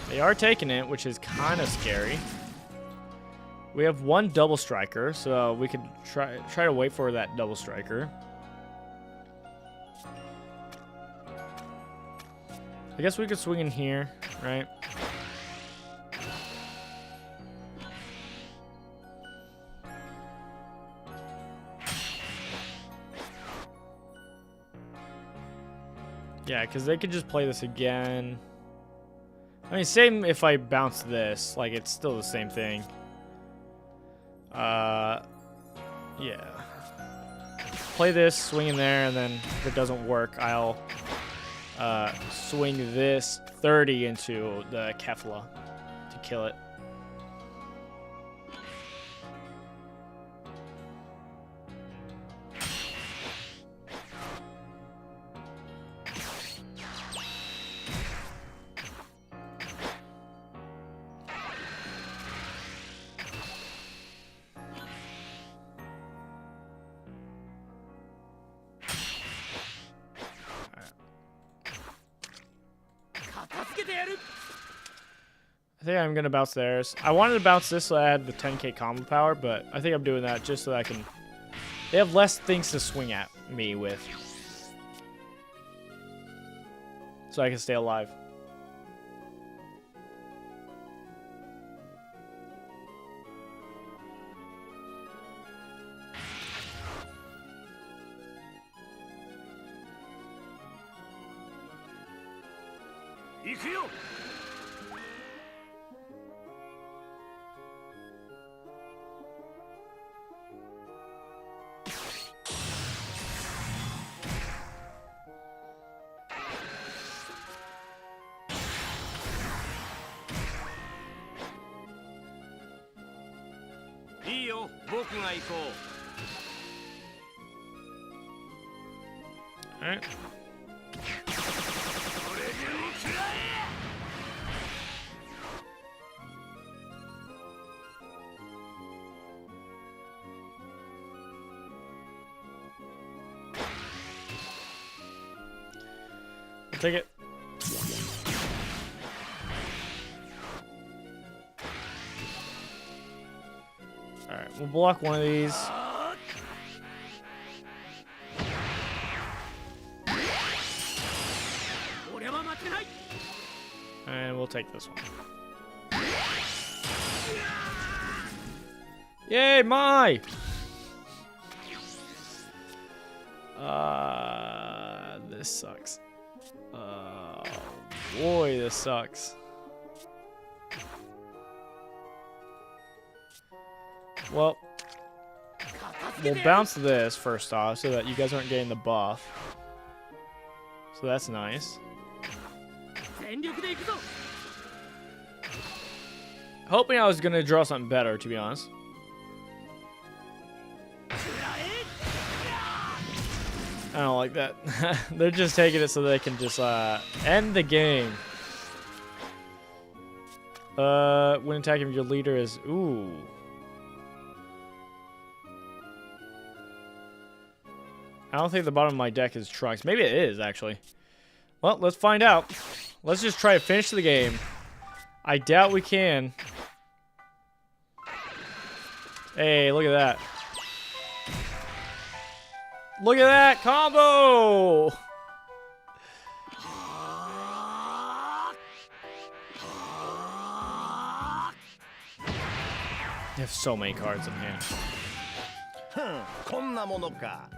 They are taking it, which is kind of scary. We have 1 double striker, so we could try to wait for that double striker. I guess we could swing in here, right? Yeah, because they could just play this again. I mean, same if I bounce this, like it's still the same thing. Yeah. Play this, swing in there, and then if it doesn't work, I'll swing this 30 into the Kefla to kill it. I think I'm going to bounce theirs. I wanted to bounce this so I had the 10k combo power, but I think I'm doing that just so that I can... They have less things to swing at me with. So I can stay alive. Alright. I'll take it. Alright, we'll block one of these. And we'll take this one. Yay, my! This sucks. Oh, boy, this sucks. Well, we'll bounce this first off so that you guys aren't getting the buff. So that's nice. Hoping I was going to draw something better, to be honest. I don't like that. They're just taking it so they can just end the game. When attacking, your leader is... Ooh. I don't think the bottom of my deck is trucks. Maybe it is, actually. Well, let's find out. Let's just try to finish the game. I doubt we can. Hey, look at that. Look at that combo! You have so many cards in hand.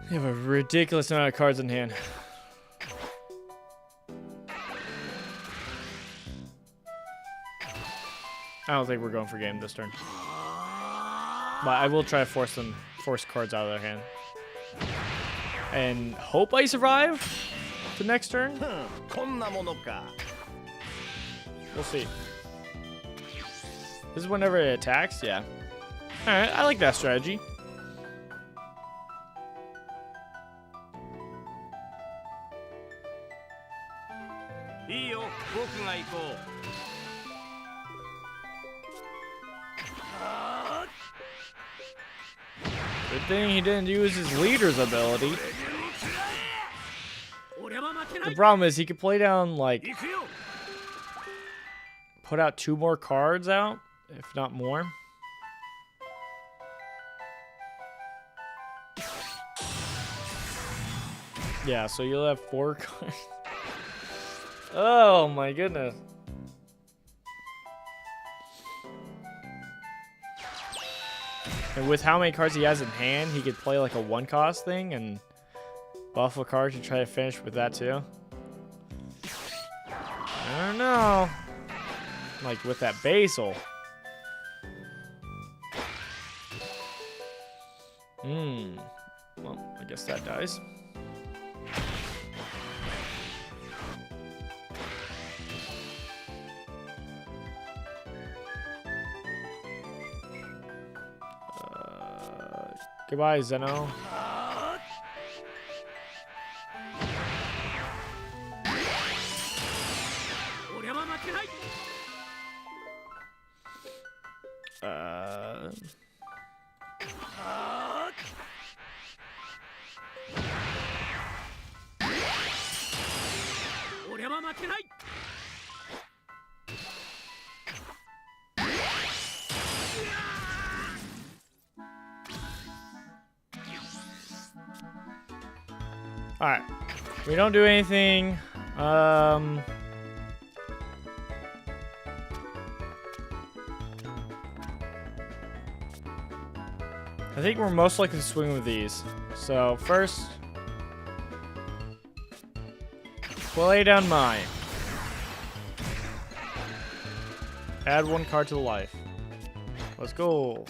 You have a ridiculous amount of cards in hand. I don't think we're going for game this turn. But I will try to force cards out of their hand. And hope I survive the next turn. We'll see. This is whenever it attacks? Yeah. Alright, I like that strategy. Good thing he didn't use his leader's ability. The problem is he could play down, like, put out 2 more cards out, if not more. Yeah, so you'll have 4 cards. Oh my goodness. And with how many cards he has in hand, he could play like a 1-cost thing and buff a card to try to finish with that too. I don't know. Like with that basil. Well, I guess that dies. Goodbye, Zeno. Alright. We don't do anything. I think we're most likely to swing with these. So, first, we'll lay down mine. Add 1 card to the life. Let's go.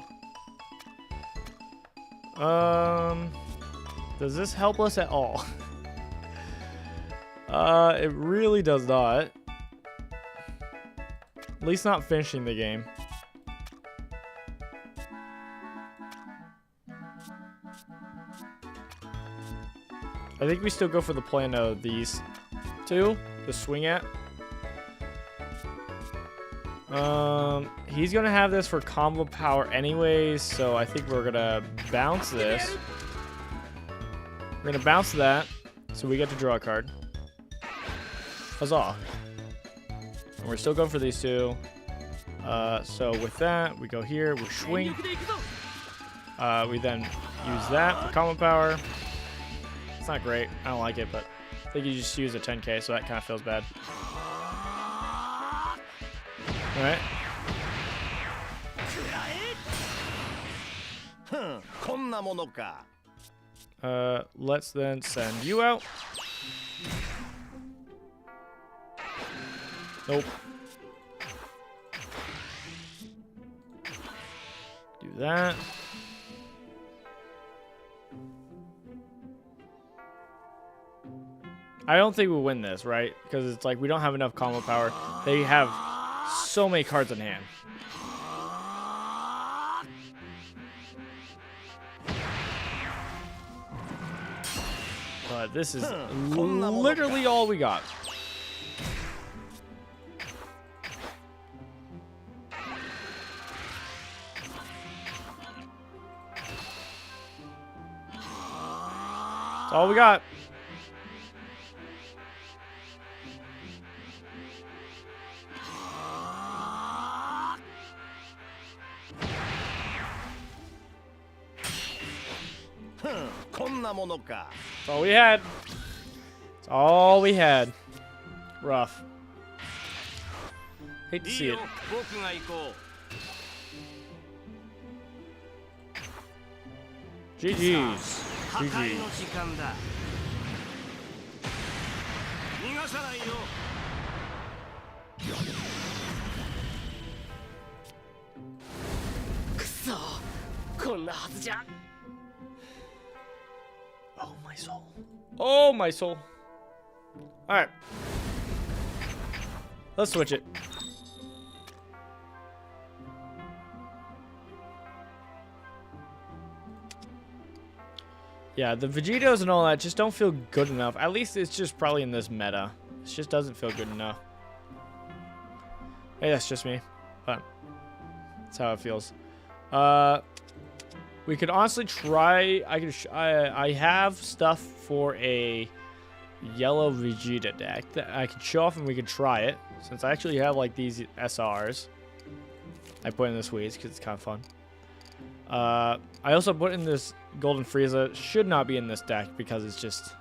Does this help us at all? It really does not. At least not finishing the game. I think we still go for the plan of these two to swing at. He's gonna have this for combo power anyways, so I think we're gonna bounce this. We're gonna bounce that, so we get to draw a card. Huzzah. And we're still going for these two. So with that, we go here, we swing. We then use that for combo power. It's not great, I don't like it, but I think you just use a 10k, so that kind of feels bad. Alright. Let's then send you out. Nope. Do that. I don't think we'll win this, right? Because it's like we don't have enough combo power. They have so many cards in hand. But this is literally all we got. That's all we got. That's all we had. That's all we had. Rough. Hate to see it. GG's. GG's. Oh, my soul. Oh, my soul. Alright. Let's switch it. Yeah, the VEGITOs and all that just don't feel good enough. At least it's just probably in this meta. It just doesn't feel good enough. Hey, that's just me. But that's how it feels. We could honestly try. I have stuff for a yellow Vegeta deck that I could show off, and we could try it. Since I actually have like these SRs, I put in the Swedes because it's kind of fun. I also put in this Golden Frieza. Should not be in this deck because it's just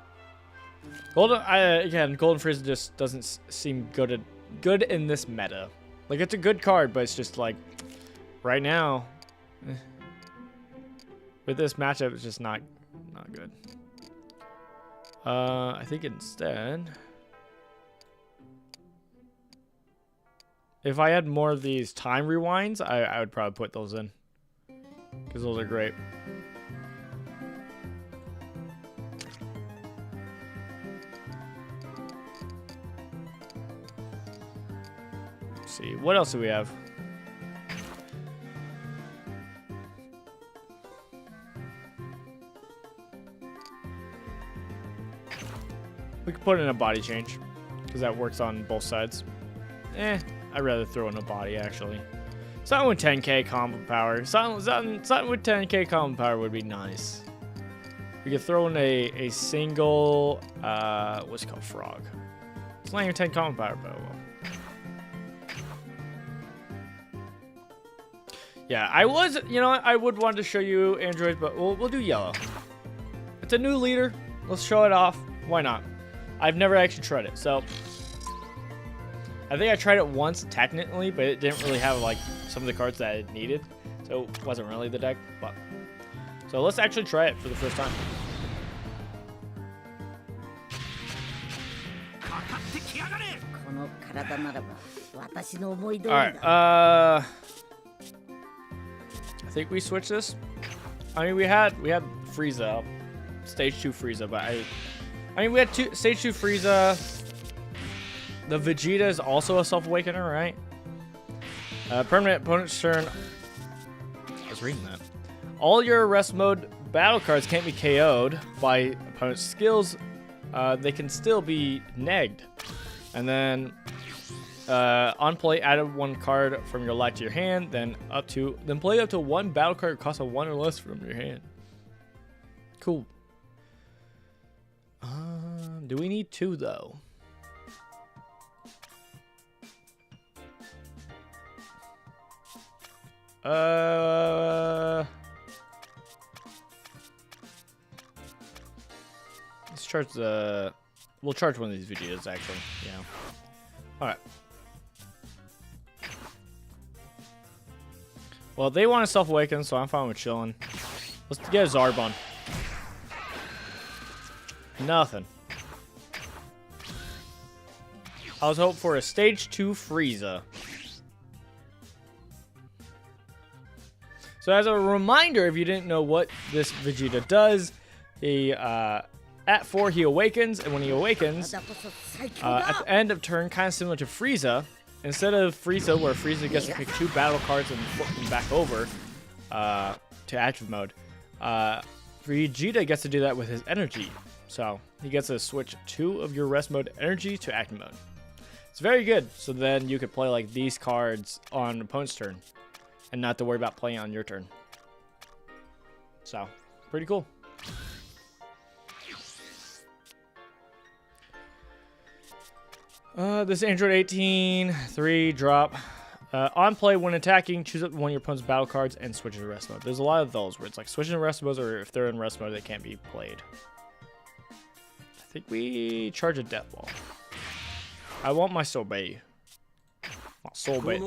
Golden. Again, Golden Frieza just doesn't seem good in this meta. Like, it's a good card, but it's just like right now. With this matchup, it's just not good. I think instead, if I had more of these time rewinds, I would probably put those in. Because those are great. Let's see, what else do we have? We could put in a body change, because that works on both sides. I'd rather throw in a body, actually. Something with 10k combo power. Something with 10k combo power would be nice. We could throw in a single, what's it called, frog. It's not even 10 combo power, but well. Yeah, I would want to show you androids, but we'll do yellow. It's a new leader. Let's show it off. Why not? I've never actually tried it, so I think I tried it once technically, but it didn't really have like some of the cards that it needed, so it wasn't really the deck. But so let's actually try it for the first time. Alright, I think we switch this. I mean, we had Frieza, stage 2 Frieza, but I mean, we had stage 2 Frieza. The Vegeta is also a self-awakener, right? Permanent opponent's turn. I was reading that. All your rest mode battle cards can't be KO'd by opponent's skills. They can still be negged. And then on play, add 1 card from your light to your hand, then play up to 1 battle card cost of 1 or less from your hand. Cool. Do we need 2 though? Let's charge the. We'll charge one of these videos actually. Yeah. All right. Well, they want to self-awaken, so I'm fine with chilling. Let's get a Zarbon. Nothing. I was hoping for a stage 2 Frieza. So as a reminder, if you didn't know what this Vegeta does, he at 4 he awakens, and when he awakens, at the end of turn, kind of similar to Frieza, instead of Frieza where Frieza gets to pick 2 battle cards and flip them back over to active mode, Vegeta gets to do that with his energy. So he gets to switch 2 of your rest mode energy to active mode. It's very good. So then you could play like these cards on opponent's turn and not to worry about playing on your turn. So, pretty cool. This Android 18, 3, drop. On play, when attacking, choose up one of your opponent's battle cards and switch to rest mode. There's a lot of those where it's like switching to rest mode, or if they're in rest mode, they can't be played. I think we charge a death ball. I want my Sorbet. My Sorbet.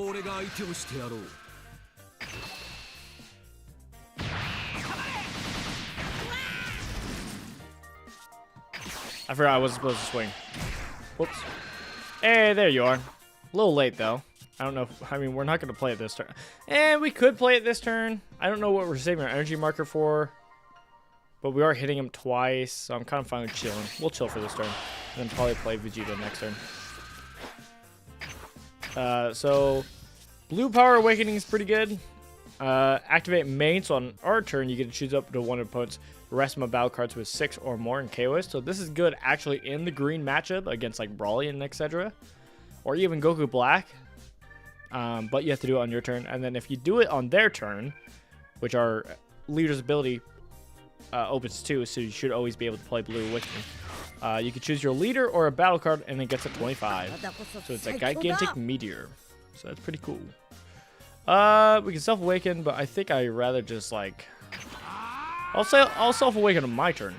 I forgot I wasn't supposed to swing. Whoops. Hey, there you are. A little late, though. I don't know if, I mean, we're not going to play it this turn. And we could play it this turn. I don't know what we're saving our energy marker for. But we are hitting him twice, so I'm kind of fine with chilling. We'll chill for this turn. And then probably play Vegeta next turn. So, Blue Power Awakening is pretty good. Activate main, so on our turn, you get to choose up to one opponent's rest mode battle cards with 6 or more in KOs. So this is good actually in the green matchup against like Brawly and etc. Or even Goku Black. But you have to do it on your turn. And then if you do it on their turn, which our leader's ability opens to, so you should always be able to play Blue Awakening. You can choose your leader or a battle card, and it gets a 25. So it's a gigantic meteor. So that's pretty cool. We can self-awaken, but I think I'd rather just like... I'll self-awaken on my turn.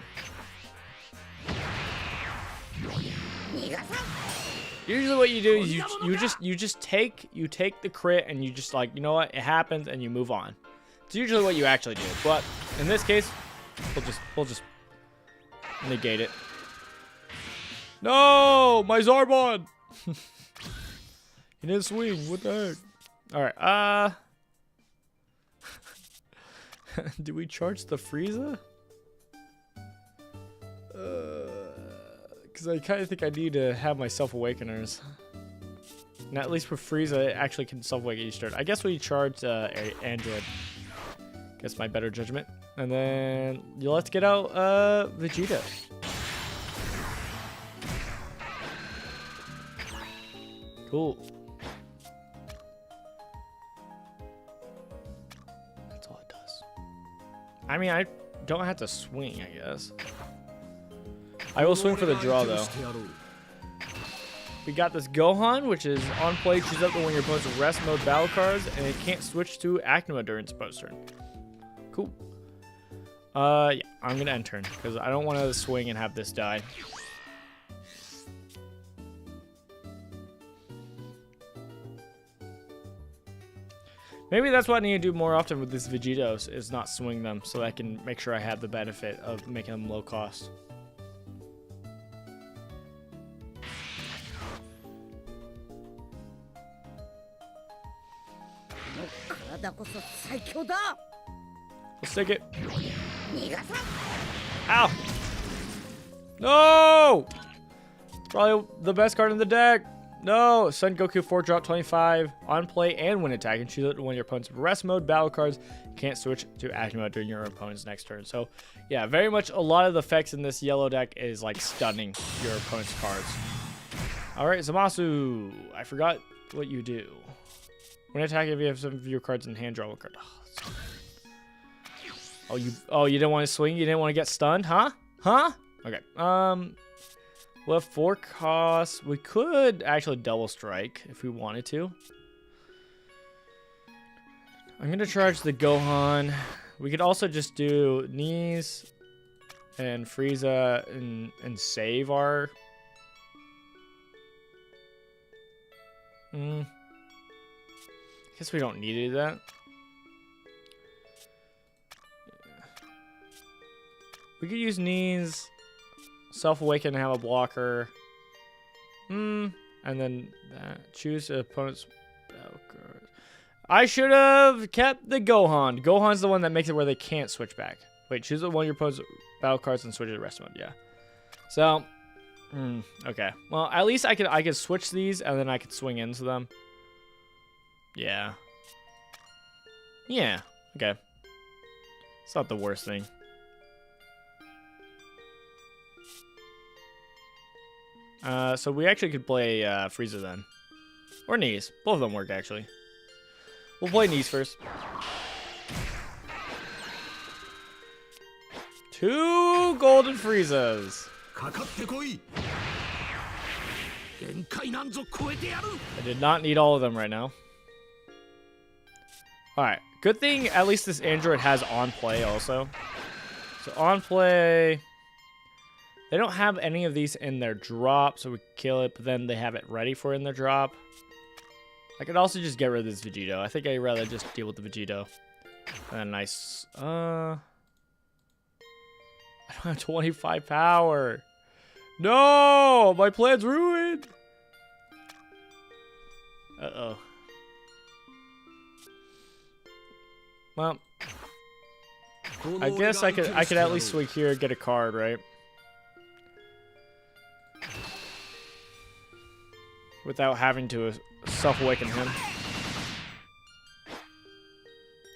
Usually what you do is you just take the crit and you just like, you know what, it happens and you move on. It's usually what you actually do. But in this case, we'll just negate it. No, my Zarbon! He didn't swing. What the heck? Alright, do we charge the Frieza? Because I kind of think I need to have my self-awakeners. And at least with Frieza, it actually can self-awaken each turn. I guess we charge Android. Guess my better judgment. And then let's get out Vegeta. Cool. That's all it does. I mean, I don't have to swing, I guess. I will swing for the draw, though. We got this Gohan, which is on play. Choose up to one of your opponent's rest mode battle cards, and it can't switch to active mode during its post turn. Cool. Yeah, I'm gonna end turn because I don't want to swing and have this die. Maybe that's what I need to do more often with these Vegitos, is not swing them, so I can make sure I have the benefit of making them low cost. Let's take it. Ow! No! Probably the best card in the deck. No! Son Goku 4-drop 25 on play and when attacking. Choose it when your opponent's rest mode battle cards. Can't switch to action mode during your opponent's next turn. So, yeah, very much a lot of the effects in this yellow deck is like stunning your opponent's cards. Alright, Zamasu. I forgot what you do. When attacking, if you have some of your cards in hand, draw a card. Oh, you didn't want to swing? You didn't want to get stunned? Huh? Huh? Okay. We'll have 4 costs. We could actually double strike if we wanted to. I'm going to charge the Gohan. We could also just do knees and Frieza and save our... I guess we don't need to do that. We could use knees, self-awaken, and have a blocker. And then choose opponent's battle card. I should have kept the Gohan. Gohan's the one that makes it where they can't switch back. Wait, choose one of your opponent's battle cards and switch it to rest mode. Yeah. So, okay. Well, at least I could switch these and then I could swing into them. Yeah. Yeah. Okay. It's not the worst thing. So we actually could play Frieza then. Or knees. Both of them work, actually. We'll play knees first. 2 golden Friezas. I did not need all of them right now. Alright. Good thing at least this android has on play also. So on play... They don't have any of these in their drop, so we kill it, but then they have it ready for in their drop. I could also just get rid of this VEGITO. I think I'd rather just deal with the VEGITO. And nice. I don't have 25 power. No! My plan's ruined! Uh-oh. Well, I guess I could at least swing here and get a card, right? Without having to self-awaken him.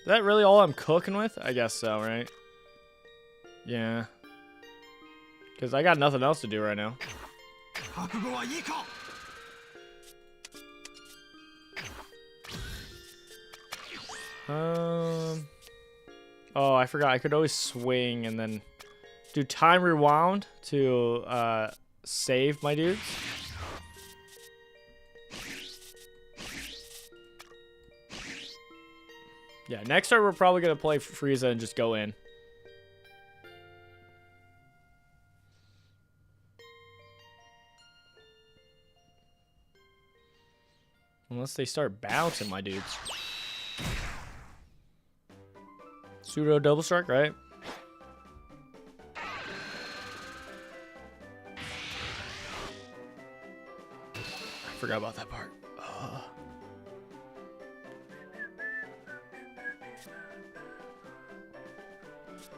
Is that really all I'm cooking with? I guess so, right? Yeah. Because I got nothing else to do right now. Oh, I forgot. I could always swing and then do time rewound to save my dudes. Yeah, next turn we're probably going to play Frieza and just go in. Unless they start bouncing my dudes. Pseudo double strike, right? I forgot about that part.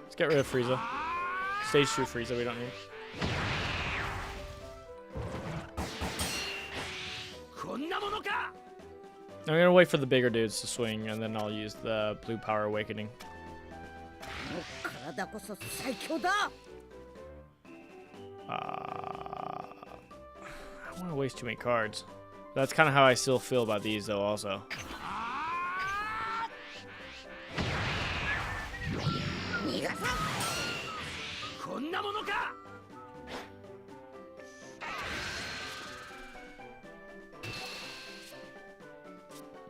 Let's get rid of Frieza. Stage 2 Frieza we don't need. I'm gonna wait for the bigger dudes to swing and then I'll use the blue power awakening. I don't want to waste too many cards. That's kind of how I still feel about these though also.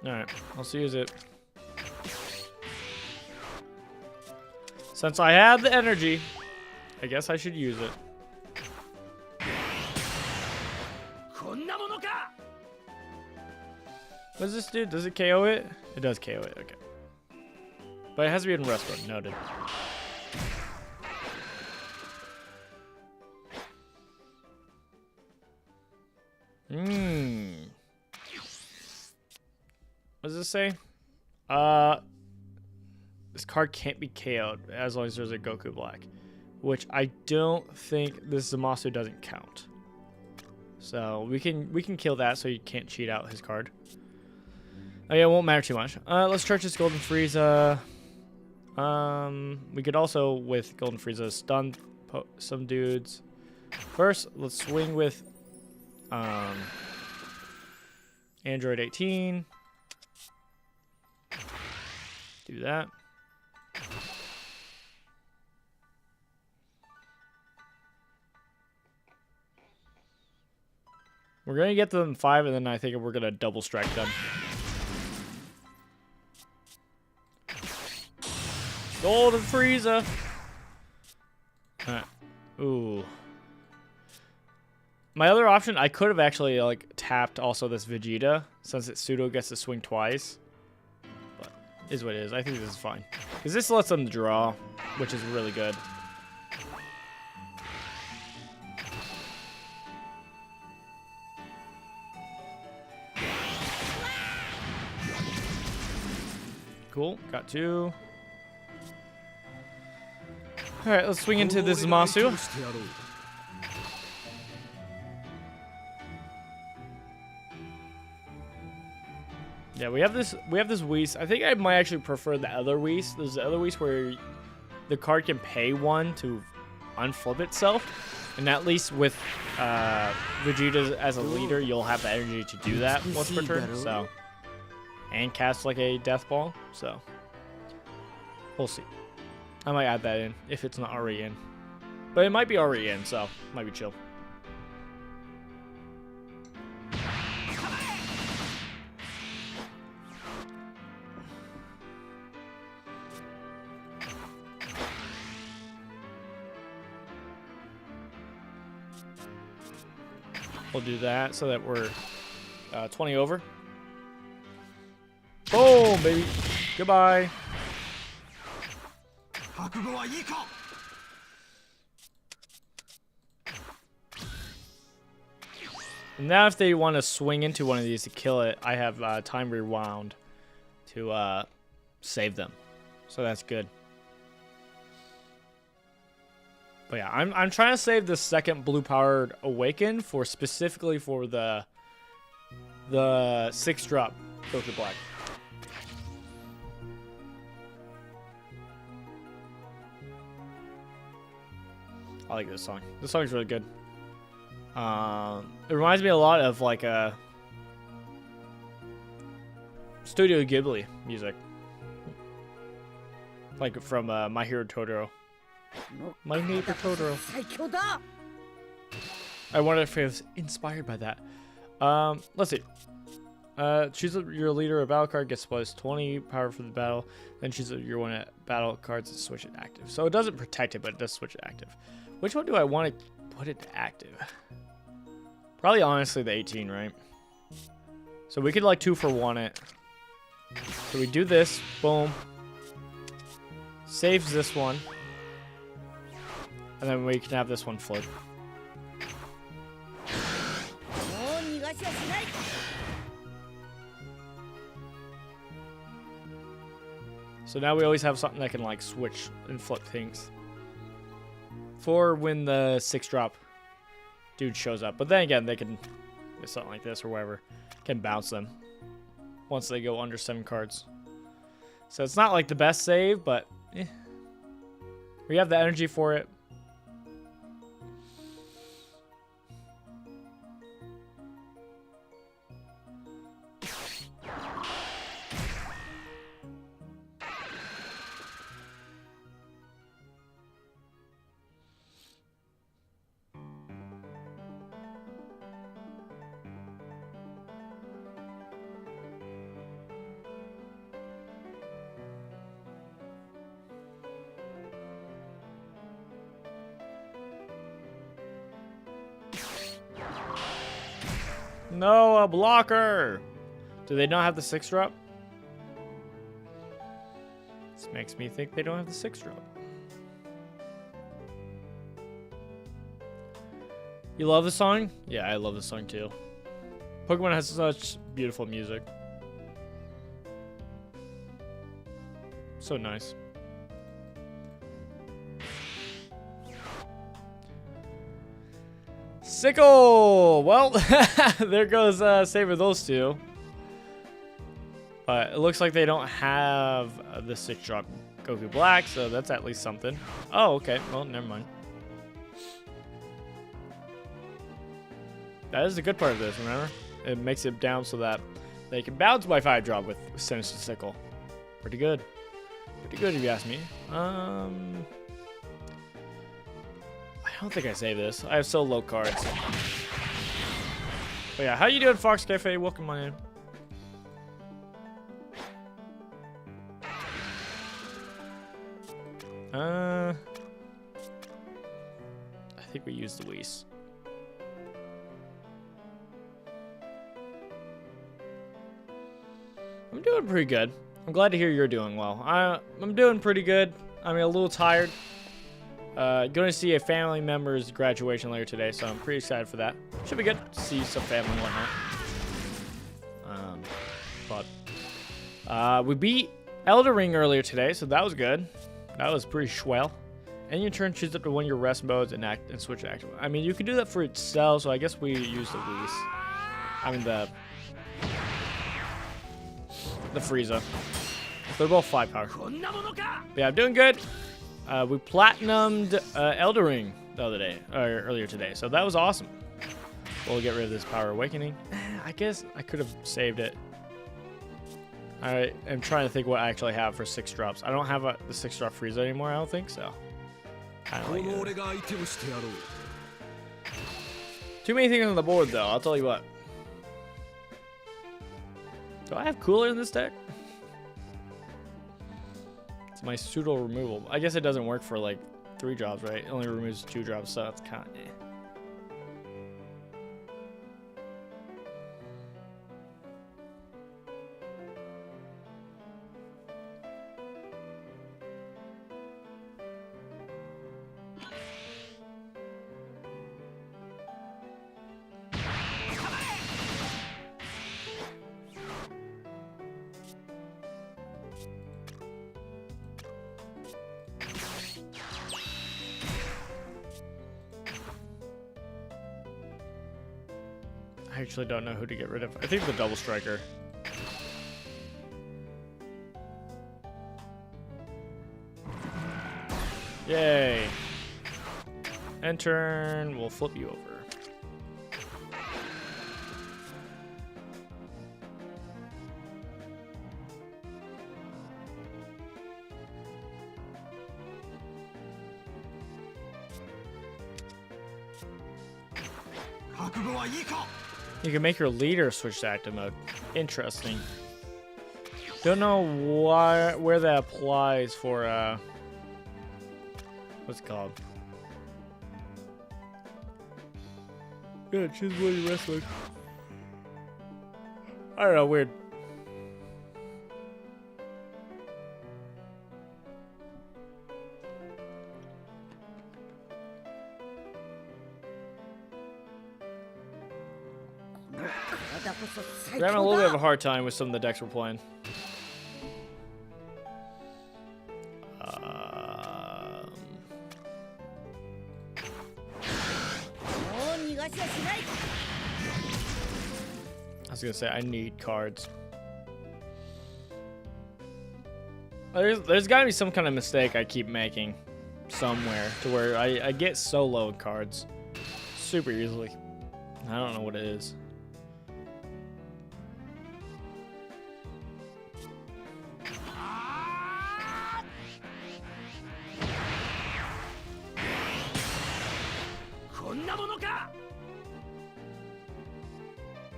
Alright, let's use it. Since I have the energy, I guess I should use it. What does this do? Does it KO it? It does KO it, okay. But it has to be in rest mode, noted. What does this say? This card can't be KO'd as long as there's a Goku Black, which I don't think this Zamasu doesn't count. So we can kill that so you can't cheat out his card. Oh yeah, it won't matter too much. Let's charge this Golden Frieza. We could also with Golden Frieza stun some dudes. First, let's swing with Android 18. Do that. We're gonna get them 5, and then I think we're gonna double strike them. Golden Frieza. Ooh. My other option, I could have actually like tapped also this Vegeta, since it pseudo gets to swing twice. But is what it is. I think this is fine, because this lets them draw, which is really good. Cool, got 2. Alright, let's swing into this Zamasu. Yeah, we have this Whis. I think I might actually prefer the other Whis. There's the other Whis where the card can pay 1 to unflip itself. And at least with Vegeta as a leader, you'll have the energy to do that once per turn. So, and cast like a death ball. So we'll see. I might add that in if it's not already in. But it might be already in, so might be chill. We'll do that so that we're 20 over. Boom, baby. Goodbye. And now if they want to swing into one of these to kill it, I have time rewound to save them. So that's good. But yeah, I'm trying to save the second blue powered awaken for specifically for the 6-drop Goku Black. I like this song. This song's really good. It reminds me a lot of like a Studio Ghibli music, like from My Hero Totoro. My Neighbor Totoro. I wonder if it was inspired by that. Let's see. Choose your leader. A battle card gets plus 20 power for the battle. Then choose your one at battle cards and switch it active. So it doesn't protect it, but it does switch it active. Which one do I want to put it to active? Probably honestly the 18, right? So we could like 2 for 1 it. So we do this. Boom. Saves this one. And then we can have this one flip. So now we always have something that can like switch and flip things for when the 6-drop dude shows up. But then again, they can, with something like this or whatever, can bounce them once they go under 7 cards. So it's not like the best save, but we have the energy for it. No, a blocker. Do they not have the 6-drop? This makes me think they don't have the 6-drop. You love the song? Yeah, I love the song too. Pokemon has such beautiful music. So nice. Sickle! Well, there goes save of those two. But it looks like they don't have the 6-drop Goku Black, so that's at least something. Oh, okay. Well, never mind. That is the good part of this, remember? It makes it down so that they can bounce by 5-drop with Sinister Sickle. Pretty good. Pretty good if you ask me. I don't think I saved this. I have so low cards. But yeah, how you doing, Fox Cafe? Welcome on in. I think we used the Whis. I'm doing pretty good. I'm glad to hear you're doing well. I'm doing pretty good. I mean, a little tired. Going to see a family member's graduation later today, so I'm pretty excited for that. Should be good to see some family and whatnot. We beat Elden Ring earlier today, so that was good. That was pretty swell. And your turn, choose up to one of your rest modes and switch to active. I mean, you can do that for itself, so I guess we use the Whis. I mean, the Frieza. They're both 5 power. But yeah, I'm doing good. We platinumed Elden Ring the other day, or earlier today, so that was awesome. We'll get rid of this Power Awakening. I guess I could have saved it. I am trying to think what I actually have for 6 drops. I don't have the 6-drop Frieza anymore, I don't think so. Kind of like too many things on the board, though, I'll tell you what. Do I have Cooler in this deck? It's my pseudo removal. I guess it doesn't work for like 3 drops, right? It only removes 2 drops, so that's kind of eh. I actually don't know who to get rid of. I think the Double Striker. Yay. End turn. We'll flip you over. You can make your leader switch to active mode. Interesting. Don't know where that applies for what's it called? Yeah, choose one of your wrestlers. I don't know, weird. We're having a little bit of a hard time with some of the decks we're playing. I was gonna say I need cards. There's gotta be some kind of mistake I keep making somewhere to where I get so low in cards super easily. I don't know what it is.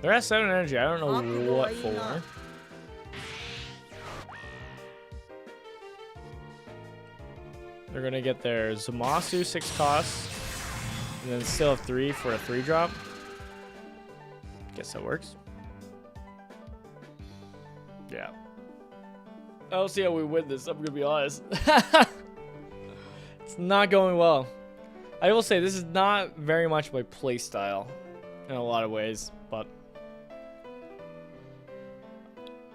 They're at 7 energy. I don't know what for. They're gonna get their Zamasu 6 costs, and then still have 3 for a 3-drop. Guess that works. Yeah. I don't see how we win this. I'm gonna be honest. It's not going well. I will say this is not very much my play style in a lot of ways, but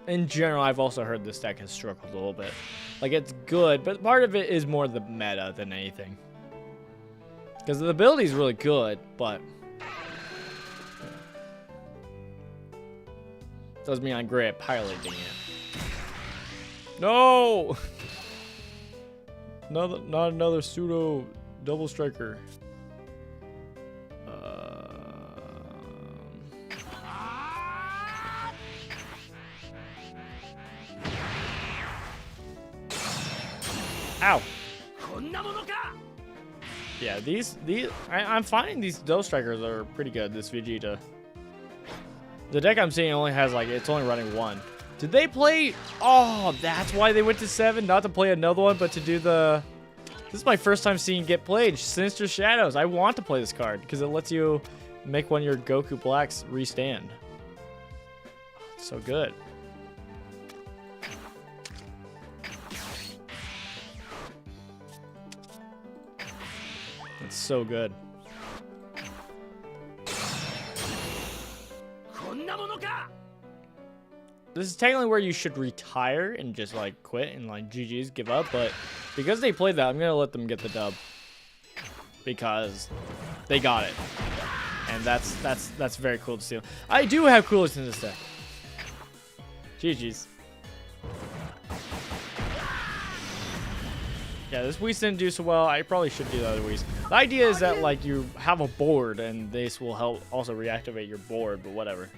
in general, I've also heard this deck has struggled a little bit. Like, it's good, but part of it is more the meta than anything. Because the ability is really good, but doesn't mean I'm great at piloting it. No! Not another pseudo double striker. Ow. Yeah, I'm finding these double strikers are pretty good, this VEGITO. The deck I'm seeing only has, like, it's only running one. Did they play? Oh, that's why they went to 7. Not to play another one, but to do the... This is my first time seeing it get played. Sinister Shadows. I want to play this card because it lets you make one of your Goku Blacks restand. It's so good. It's so good. This is technically where you should retire and just like quit and like GG's, give up, but because they played that, I'm gonna let them get the dub because they got it, and that's very cool to see. I do have coolest in this deck. GG's. Yeah, this Whis didn't do so well. I probably should do the other Whis. The idea is that like you have a board, and this will help also reactivate your board, but whatever.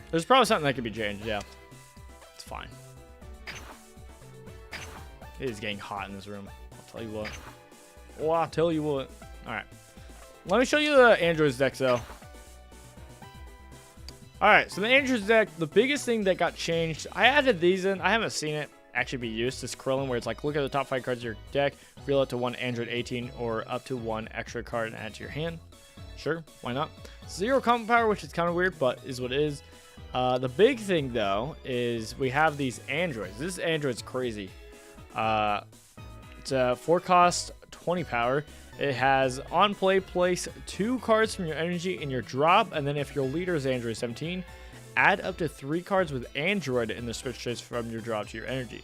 There's probably something that could be changed, yeah. It's fine. It is getting hot in this room. I'll tell you what. Oh, I'll tell you what. Alright. Let me show you the Androids deck, though. Alright, so the Androids deck, the biggest thing that got changed, I added these in. I haven't seen it actually be used, this Krillin, where it's like, look at the top 5 cards of your deck, reveal it to 1 Android 18, or up to 1 extra card and add to your hand. Sure, why not? 0 combat power, which is kind of weird, but is what it is. The big thing, though, is we have these androids. This android's crazy. It's a 4 cost, 20 power. It has on play, place 2 cards from your energy in your drop, and then if your leader is Android 17, add up to 3 cards with Android in the switch trace from your drop to your energy.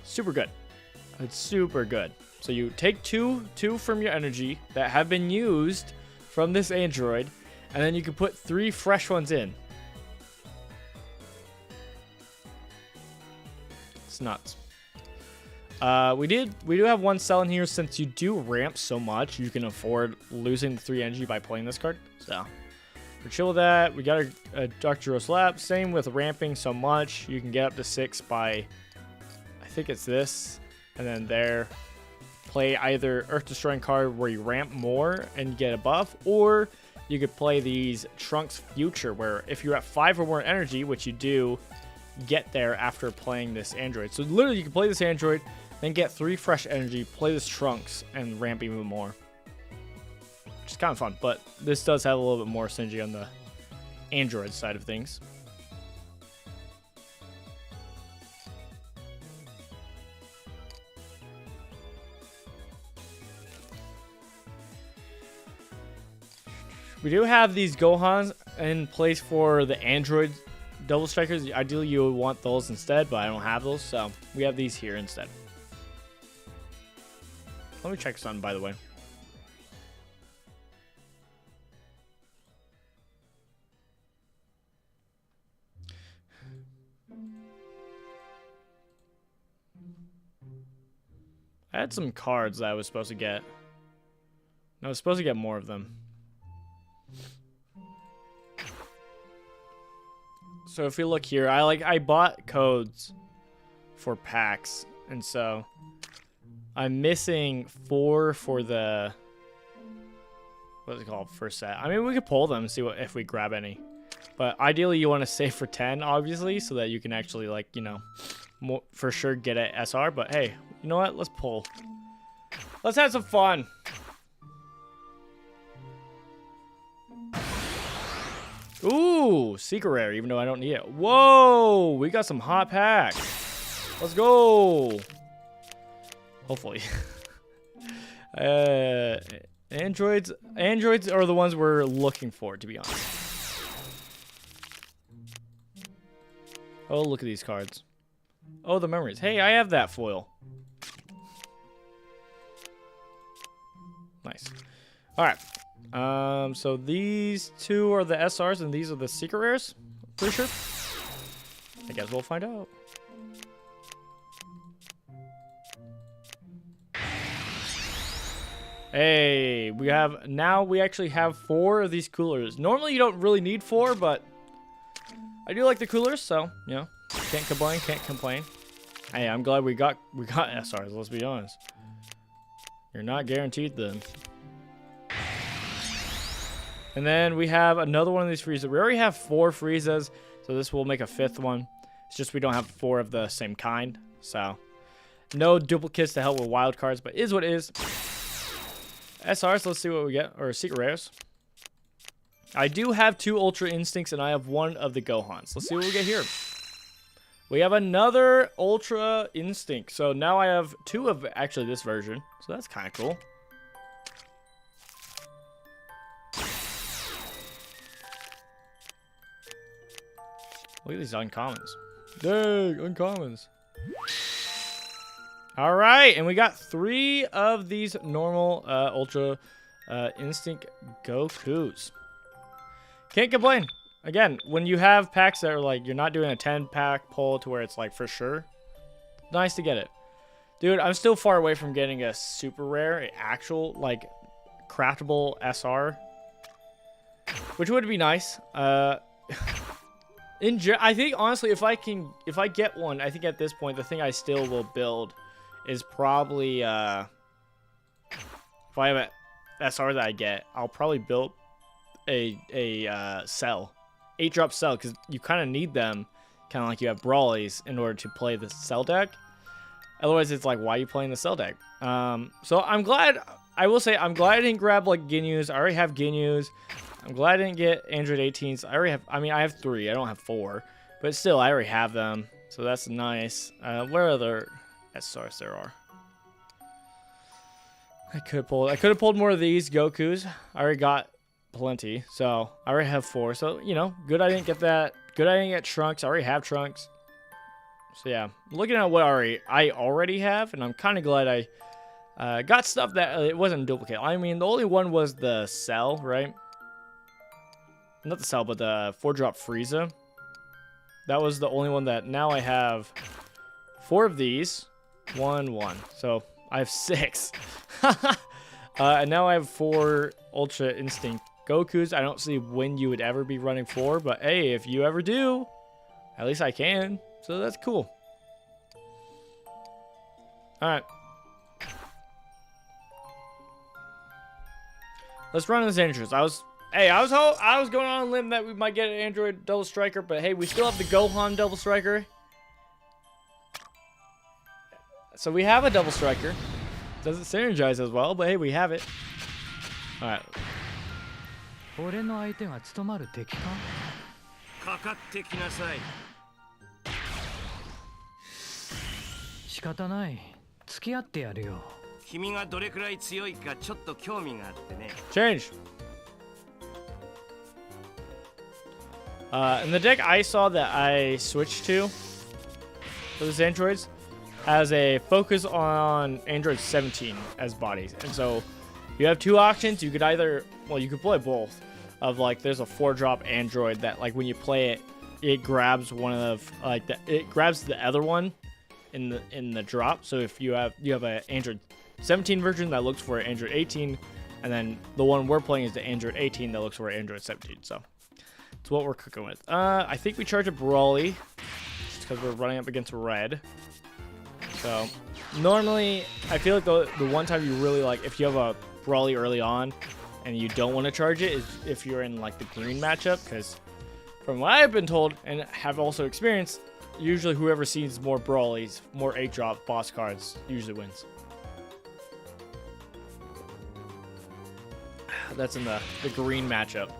Super good. It's super good. So you take two from your energy that have been used from this Android, and then you can put 3 fresh ones in. It's nuts. We do have one sell in here. Since you do ramp so much, you can afford losing the 3 energy by playing this card. So we're chill with that. We got a Dr. Rose Lab. Same with ramping so much. You can get up to 6 by, I think it's this, and then there. Play either Earth Destroying card where you ramp more and get a buff, or you could play these Trunks Future, where if you're at 5 or more energy, which you do, get there after playing this android. So literally you can play this android, then get 3 fresh energy, play this Trunks, and ramp even more, which is kind of fun. But this does have a little bit more synergy on the android side of things. We do have these Gohans in place for the android double strikers. Ideally, you would want those instead, but I don't have those, so we have these here instead. Let me check something, by the way. I had some cards that I was supposed to get. I was supposed to get more of them. So if you look here, I bought codes for packs, and so I'm missing 4 for the, what's it called, first set. I mean, we could pull them and see if we grab any, but ideally you want to save for 10, obviously, so that you can actually, like, you know, for sure get an SR. But hey, you know what? Let's pull. Let's have some fun. Ooh, secret rare, even though I don't need it. Whoa, we got some hot packs. Let's go. Hopefully. Androids are the ones we're looking for, to be honest. Oh, look at these cards. Oh, the memories. Hey, I have that foil. Nice. All right. So these two are the SRs and these are the secret rares. Pretty sure. I guess we'll find out. Hey, we actually have 4 of these coolers. Normally you don't really need 4, but I do like the coolers, so you know, can't complain. Hey, I'm glad we got SRs, let's be honest. You're not guaranteed them. And then we have another one of these Frieza. We already have 4 Friezas, so this will make a 5th one. It's just we don't have 4 of the same kind, so no duplicates to help with wild cards, but is what it is. SRs, let's see what we get, or secret rares. I do have 2 Ultra Instincts, and I have 1 of the Gohans. Let's see what we get here. We have another Ultra Instinct, so now I have 2 of actually this version, so that's kind of cool. Look at these uncommons. Dang, uncommons. All right, and we got 3 of these normal Ultra Instinct Gokus. Can't complain. Again, when you have packs that are like, you're not doing a 10-pack pull to where it's like for sure, nice to get it. Dude, I'm still far away from getting a super rare, an actual like craftable SR, which would be nice. I think honestly, if I get one, I think at this point the thing I still will build is probably if I have a SR that I get, I'll probably build a cell, 8-drop cell, because you kind of need them, kind of like you have Brawlies in order to play the cell deck. Otherwise, it's like, why are you playing the cell deck? So I'm glad. I will say I'm glad I didn't grab like Ginyus. I already have Ginyus. I'm glad I didn't get Android 18s. I already have. I mean, I have 3. I don't have 4, but still, I already have them. So that's nice. Where other SRs there are? I could have pulled more of these Gokus. I already got plenty, so I already have 4. So you know, good I didn't get that. Good I didn't get Trunks. I already have Trunks. So yeah, looking at what I already have, and I'm kind of glad I got stuff that it wasn't a duplicate. I mean, the only one was the Cell, right? Not the Cell, but the 4-drop Frieza. That was the only one that now I have 4 of these. 1. So I have 6. And now I have 4 Ultra Instinct Gokus. I don't see when you would ever be running 4, but hey, if you ever do, at least I can. So that's cool. All right. Let's run this interest. I was going on a limb that we might get an Android Double Striker, but hey, we still have the Gohan Double Striker. So we have a Double Striker. Doesn't synergize as well, but hey, we have it. All right. Change. And the deck I saw that I switched to for those androids has a focus on Android 17 as bodies. And so you have 2 options. You could either, well, you could play both. Of like, there's a 4-drop android that like when you play it, it grabs one of like it grabs the other one in the drop. So if you have an Android 17 version that looks for Android 18, and then the one we're playing is the Android 18 that looks for Android 17. So that's what we're cooking with. I think we charge a Brawly just because we're running up against red. So normally I feel like the one time you really like, if you have a Brawly early on and you don't want to charge it, is if you're in like the green matchup, because from what I've been told and have also experienced, usually whoever sees more Brawlies, more 8-drop boss cards usually wins. That's in the green matchup.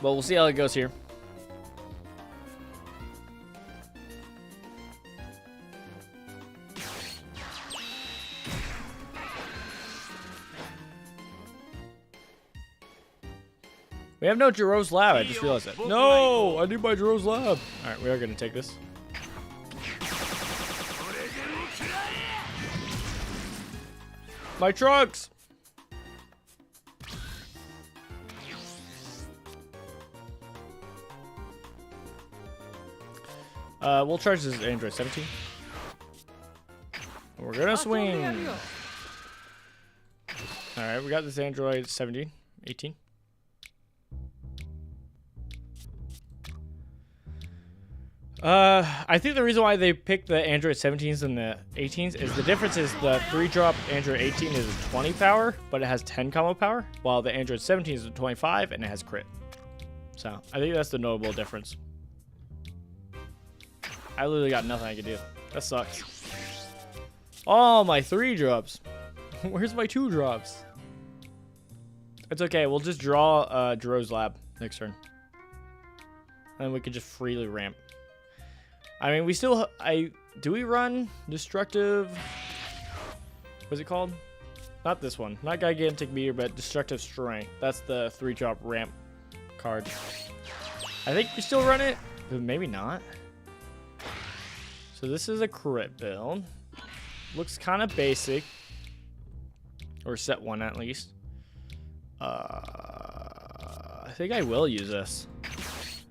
But we'll see how it goes here. We have no Jiro's lab. I just realized that. No, I need my Jiro's lab. All right, we are gonna take this. My trucks. We'll charge this Android 17. We're gonna swing. All right, we got this Android 17, 18. I think the reason why they picked the Android 17s and the 18s is the difference is the 3-drop Android 18 is a 20 power, but it has 10 combo power, while the Android 17 is a 25 and it has crit. So I think that's the notable difference. I literally got nothing I can do. That sucks. Oh, my 3-drops. Where's my 2-drops? It's okay. We'll just draw Jiro's lab next turn. And then we can just freely ramp. I mean, we still... do we run Destructive... What's it called? Not this one. Not Gigantic Meteor, but Destructive Strength. That's the 3-drop ramp card. I think we still run it, but maybe not. So this is a crit build. Looks kind of basic. Or set 1 at least. I think I will use this.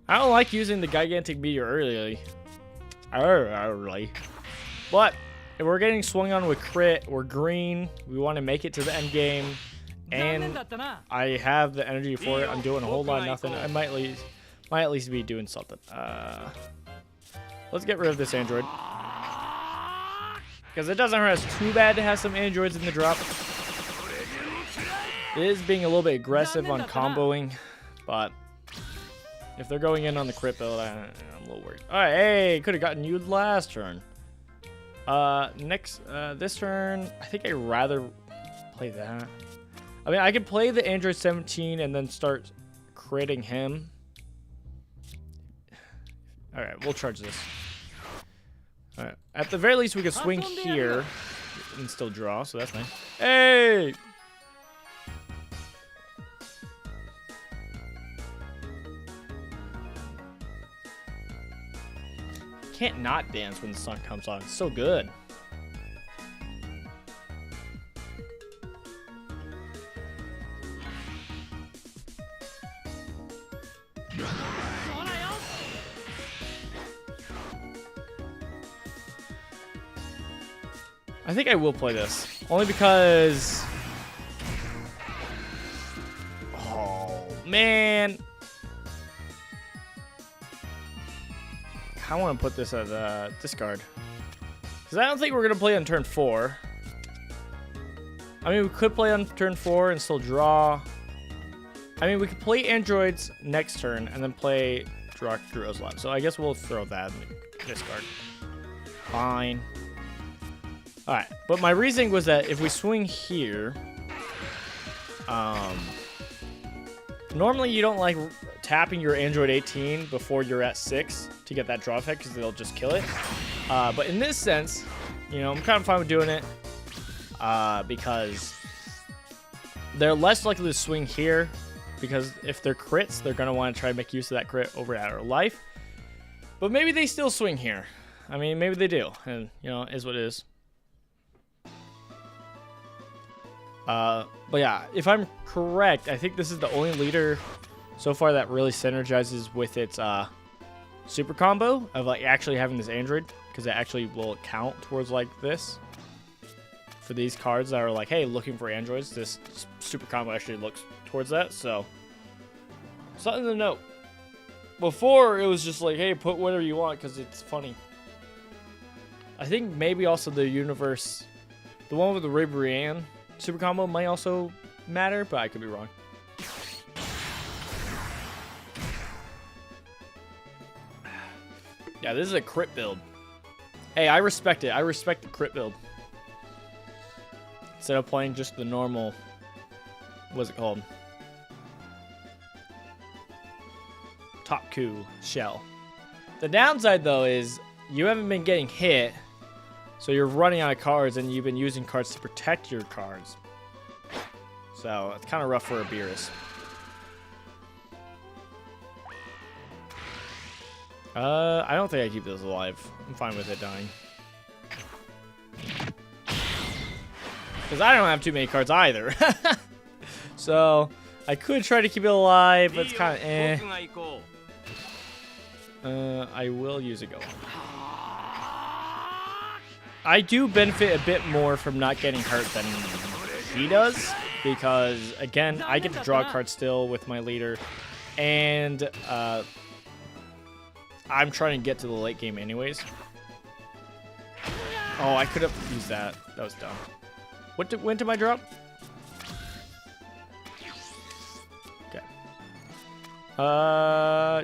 I don't like using the Gigantic Meteor early. But if we're getting swung on with crit, we're green. We want to make it to the end game. And I have the energy for it. I'm doing a whole lot of nothing. I might at least be doing something. Let's get rid of this android. Because it doesn't hurt us too bad to have some androids in the drop. It is being a little bit aggressive on comboing, but if they're going in on the crit build, I'm a little worried. All right, hey, could have gotten you last turn. This turn, I think I'd rather play that. I mean, I could play the Android 17 and then start critting him. All right, we'll charge this. All right, at the very least, we can swing here and still draw, so that's nice. Hey! Can't not dance when the song comes on. It's so good. I think I will play this. Only because... Oh, man. I want to put this as a discard. Because I don't think we're going to play on turn 4. I mean, we could play on turn 4 and still draw. I mean, we could play androids next turn and then play Jiro's lab. So I guess we'll throw that in the discard. Fine. Alright, but my reasoning was that if we swing here, normally you don't like tapping your Android 18 before you're at 6 to get that draw effect because they'll just kill it. But in this sense, you know, I'm kind of fine with doing it because they're less likely to swing here because if they're crits, they're going to want to try to make use of that crit over at our life. But maybe they still swing here. I mean, maybe they do, and, you know, it is what it is. But yeah, if I'm correct, I think this is the only leader so far that really synergizes with its super combo of like actually having this android, because it actually will count towards like this. For these cards that are like, hey, looking for androids, this super combo actually looks towards that, so something to note. Before, it was just like, hey, put whatever you want because it's funny. I think maybe also the universe, the one with the Ribrian super combo might also matter, but I could be wrong. Yeah, this is a crit build. Hey, I respect it. I respect the crit build. Instead of playing just the normal, what's it called? Top coup shell. The downside, though, is you haven't been getting hit, so you're running out of cards, and you've been using cards to protect your cards. So it's kind of rough for a Beerus. I don't think I keep this alive. I'm fine with it dying. Because I don't have too many cards either. So, I could try to keep it alive, but it's kind of eh. I will use a go. I do benefit a bit more from not getting hurt than he does. Because, again, I get to draw a card still with my leader. And, I'm trying to get to the late game anyways. Oh, I could have used that. That was dumb. When did my drop? Okay.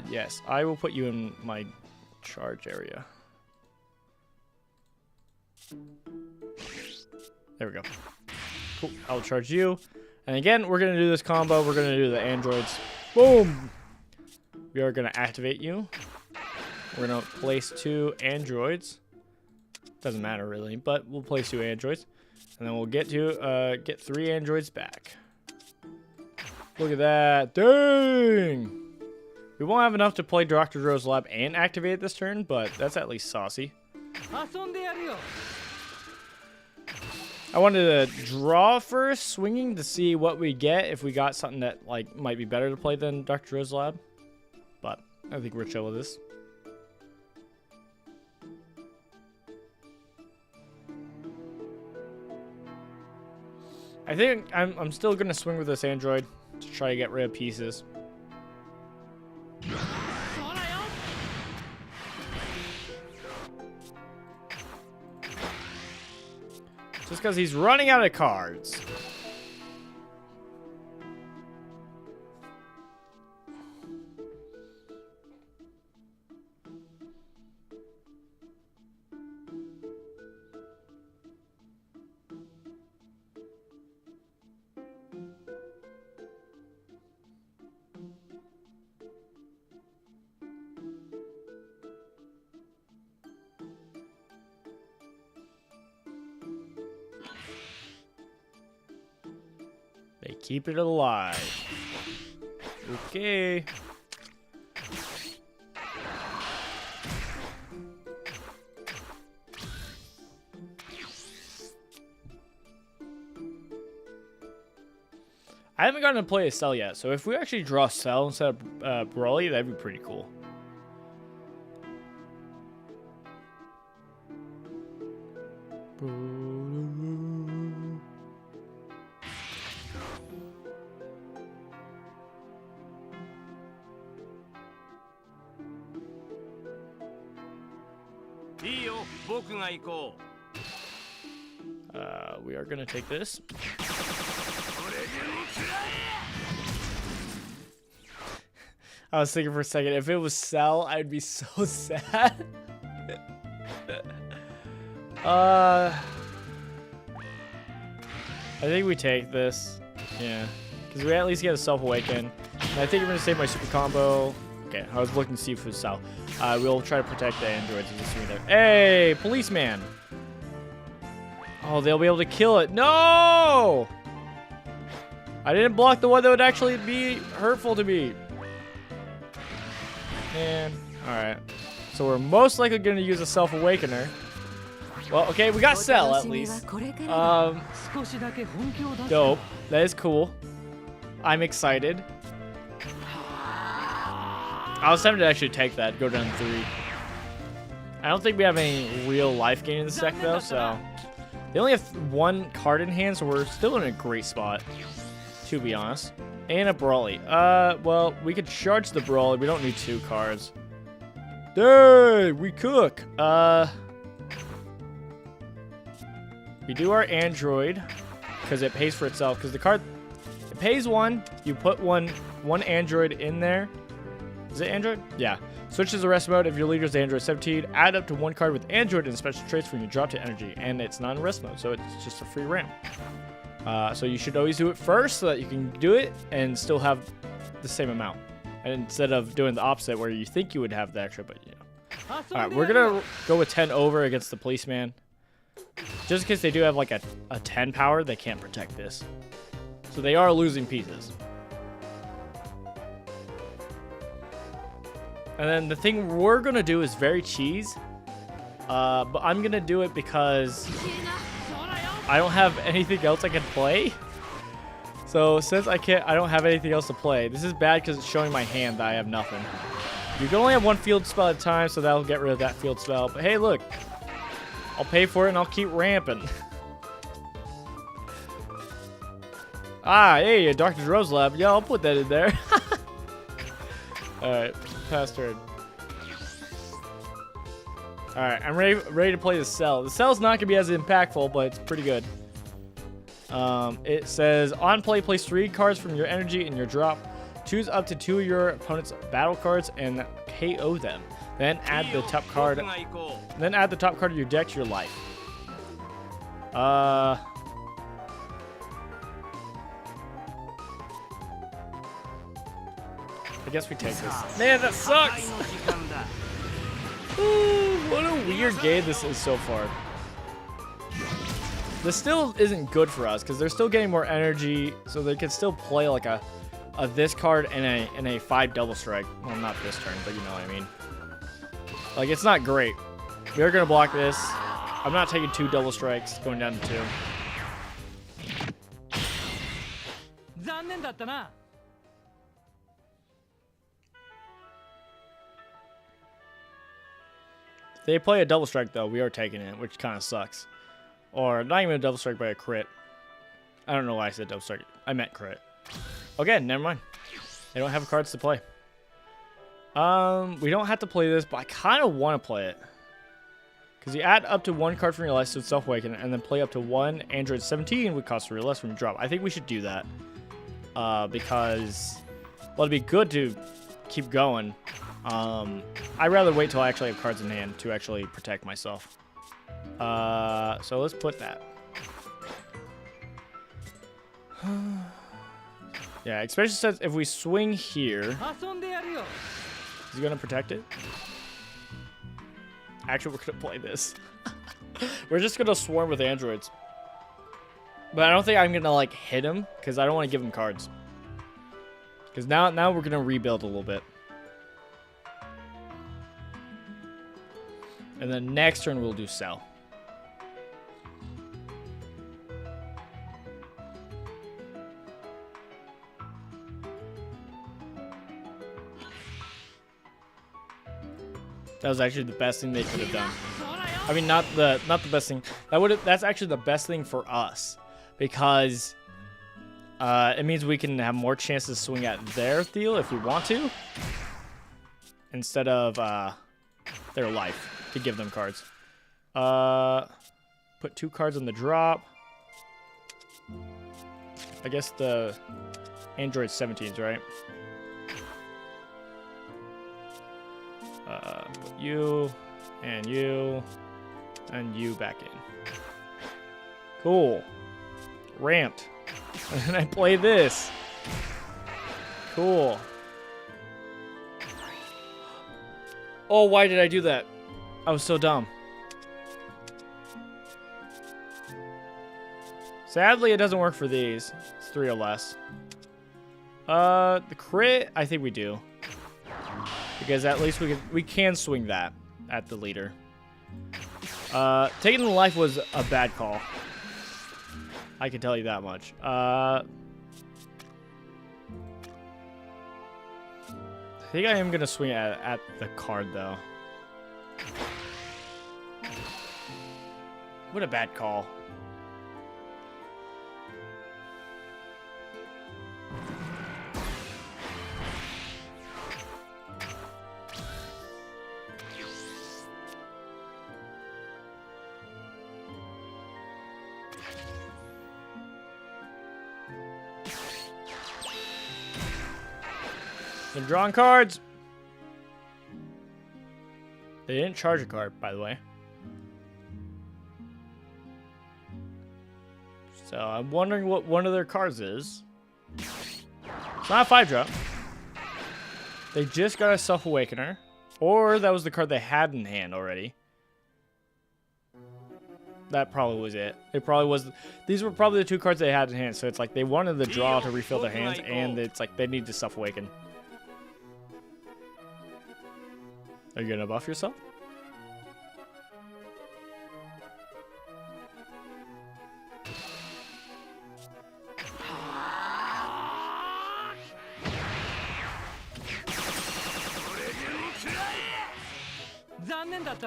Yes. I will put you in my charge area. There we go. Cool. I'll charge you. And again, we're going to do this combo. We're going to do the androids. Boom! We are going to activate you. We're going to place 2 androids. Doesn't matter really, but we'll place 2 androids. And then we'll get 3 androids back. Look at that. Dang! We won't have enough to play Dr. Dro's Lab and activate this turn, but that's at least saucy. I wanted to draw first, swinging to see what we get if we got something that like might be better to play than Dr. Dro's Lab. But I think we're chill with this. I think I'm still gonna swing with this android to try to get rid of pieces. Just because he's running out of cards. They keep it alive. Okay. I haven't gotten to play a Cell yet, so if we actually draw Cell instead of Broly, that'd be pretty cool. We are gonna take this. I was thinking for a second, if it was Cell, I'd be so sad. I think we take this. Yeah. Because we at least get a self-awaken. And I think I'm gonna save my super combo. Okay, I was looking to see if it was Cell. We'll try to protect the androids. Hey, policeman! Oh, they'll be able to kill it. No! I didn't block the one that would actually be hurtful to me. Man. Alright. So we're most likely going to use a self-awakener. Well, okay, we got Cell at least. Dope. That is cool. I'm excited. I was tempted to actually take that, go down 3. I don't think we have any real life gain in this deck though, so they only have 1 card in hand, so we're still in a great spot, to be honest. And a Broly. Well, we could charge the Broly. We don't need 2 cards. Dang, we cook. We do our Android because it pays for itself. Because the card, it pays 1. You put one Android in there. Is it Android? Yeah. Switches the rest mode if your leader is Android 17. Add up to 1 card with Android and special traits when you drop to energy. And it's not in rest mode, so it's just a free ramp. So you should always do it first so that you can do it and still have the same amount. And instead of doing the opposite where you think you would have the extra, but you know. Alright, we're going to go with 10 over against the policeman. Just in case they do have like a 10 power, they can't protect this. So they are losing pieces. And then the thing we're going to do is very cheese. But I'm going to do it because I don't have anything else I can play. So since I don't have anything else to play. This is bad because it's showing my hand that I have nothing. You can only have one field spell at a time, so that'll get rid of that field spell. But hey, look. I'll pay for it and I'll keep ramping. Ah, hey, Dr. Rose Lab. Yeah, I'll put that in there. Alright, pass turn. Alright, I'm ready to play the cell. The cell's not going to be as impactful, but it's pretty good. It says, on play, place 3 cards from your energy in your drop. Choose up to 2 of your opponent's battle cards and KO them. Then add the top card. Then add the top card of your deck to your life. I guess we take this. Man, that sucks! Ooh, what a weird game this is so far. This still isn't good for us because they're still getting more energy, so they can still play like a this card and a 5 double strike. Well, not this turn, but you know what I mean. Like, it's not great. We are gonna block this. I'm not taking 2 double strikes, going down to 2. If they play a double strike, though, we are taking it, which kind of sucks. Or not even a double strike, but a crit. I don't know why I said double strike. I meant crit. Okay, never mind. They don't have cards to play. We don't have to play this, but I kind of want to play it. Because you add up to 1 card from your life to Self-Awaken, and then play up to 1 Android 17 would cost 3 less from your drop. I think we should do that. Because, well, it'd be good to keep going. I'd rather wait till I actually have cards in hand to actually protect myself. So let's put that. Yeah, especially since if we swing here, is he gonna protect it? Actually, we're gonna play this. We're just gonna swarm with androids. But I don't think I'm gonna like hit him because I don't want to give him cards. Because now we're gonna rebuild a little bit. And then next turn we'll do sell. That was actually the best thing they could have done. I mean, not the best thing. That's actually the best thing for us because it means we can have more chances to swing at their deal if we want to, instead of their life to give them cards. Put 2 cards on the drop. I guess the Android 17s, right? Put you and you back in. Cool. Ramped. And I play this. Cool. Oh, why did I do that? I was so dumb. Sadly, it doesn't work for these. It's 3 or less. The crit, I think we do. Because at least we can swing that at the leader. Taking the life was a bad call. I can tell you that much. I think I am going to swing at the card, though. What a bad call. They're drawing cards. They didn't charge a card, by the way. So I'm wondering what one of their cards is. It's not a 5-drop. They just got a Self-Awakener. Or that was the card they had in hand already. That probably was it. It probably was. These were probably the 2 cards they had in hand. So it's like they wanted the draw to refill their hands, and it's like they need to Self-Awaken. Are you gonna buff yourself?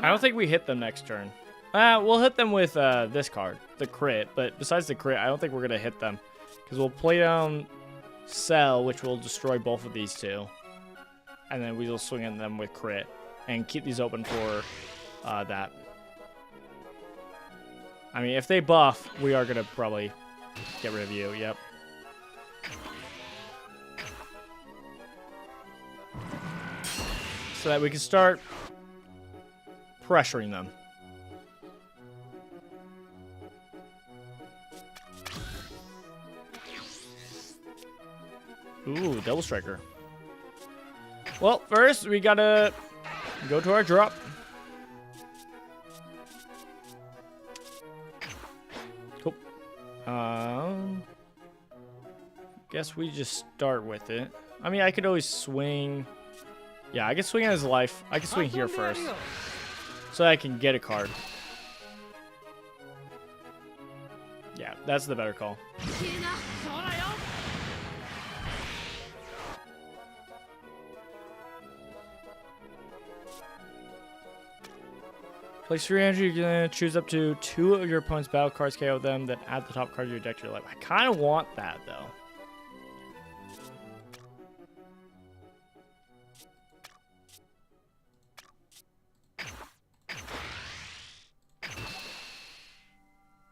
I don't think we hit them next turn. We'll hit them with this card, the crit. But besides the crit, I don't think we're gonna hit them because we'll play down Cell, which will destroy both of these two, and then we will swing at them with crit and keep these open for that. I mean, if they buff, we are gonna probably get rid of you. Yep. So that we can start pressuring them. Ooh, double striker. Well, first we gotta go to our drop. Cool. Guess we just start with it. I mean, I could always swing. Yeah, I can swing at his life. I can swing here first, so I can get a card. Yeah, that's the better call. Place 3 energy, you're gonna choose up to 2 of your opponent's battle cards, KO them, then add the top card of your deck to your life. I kind of want that, though.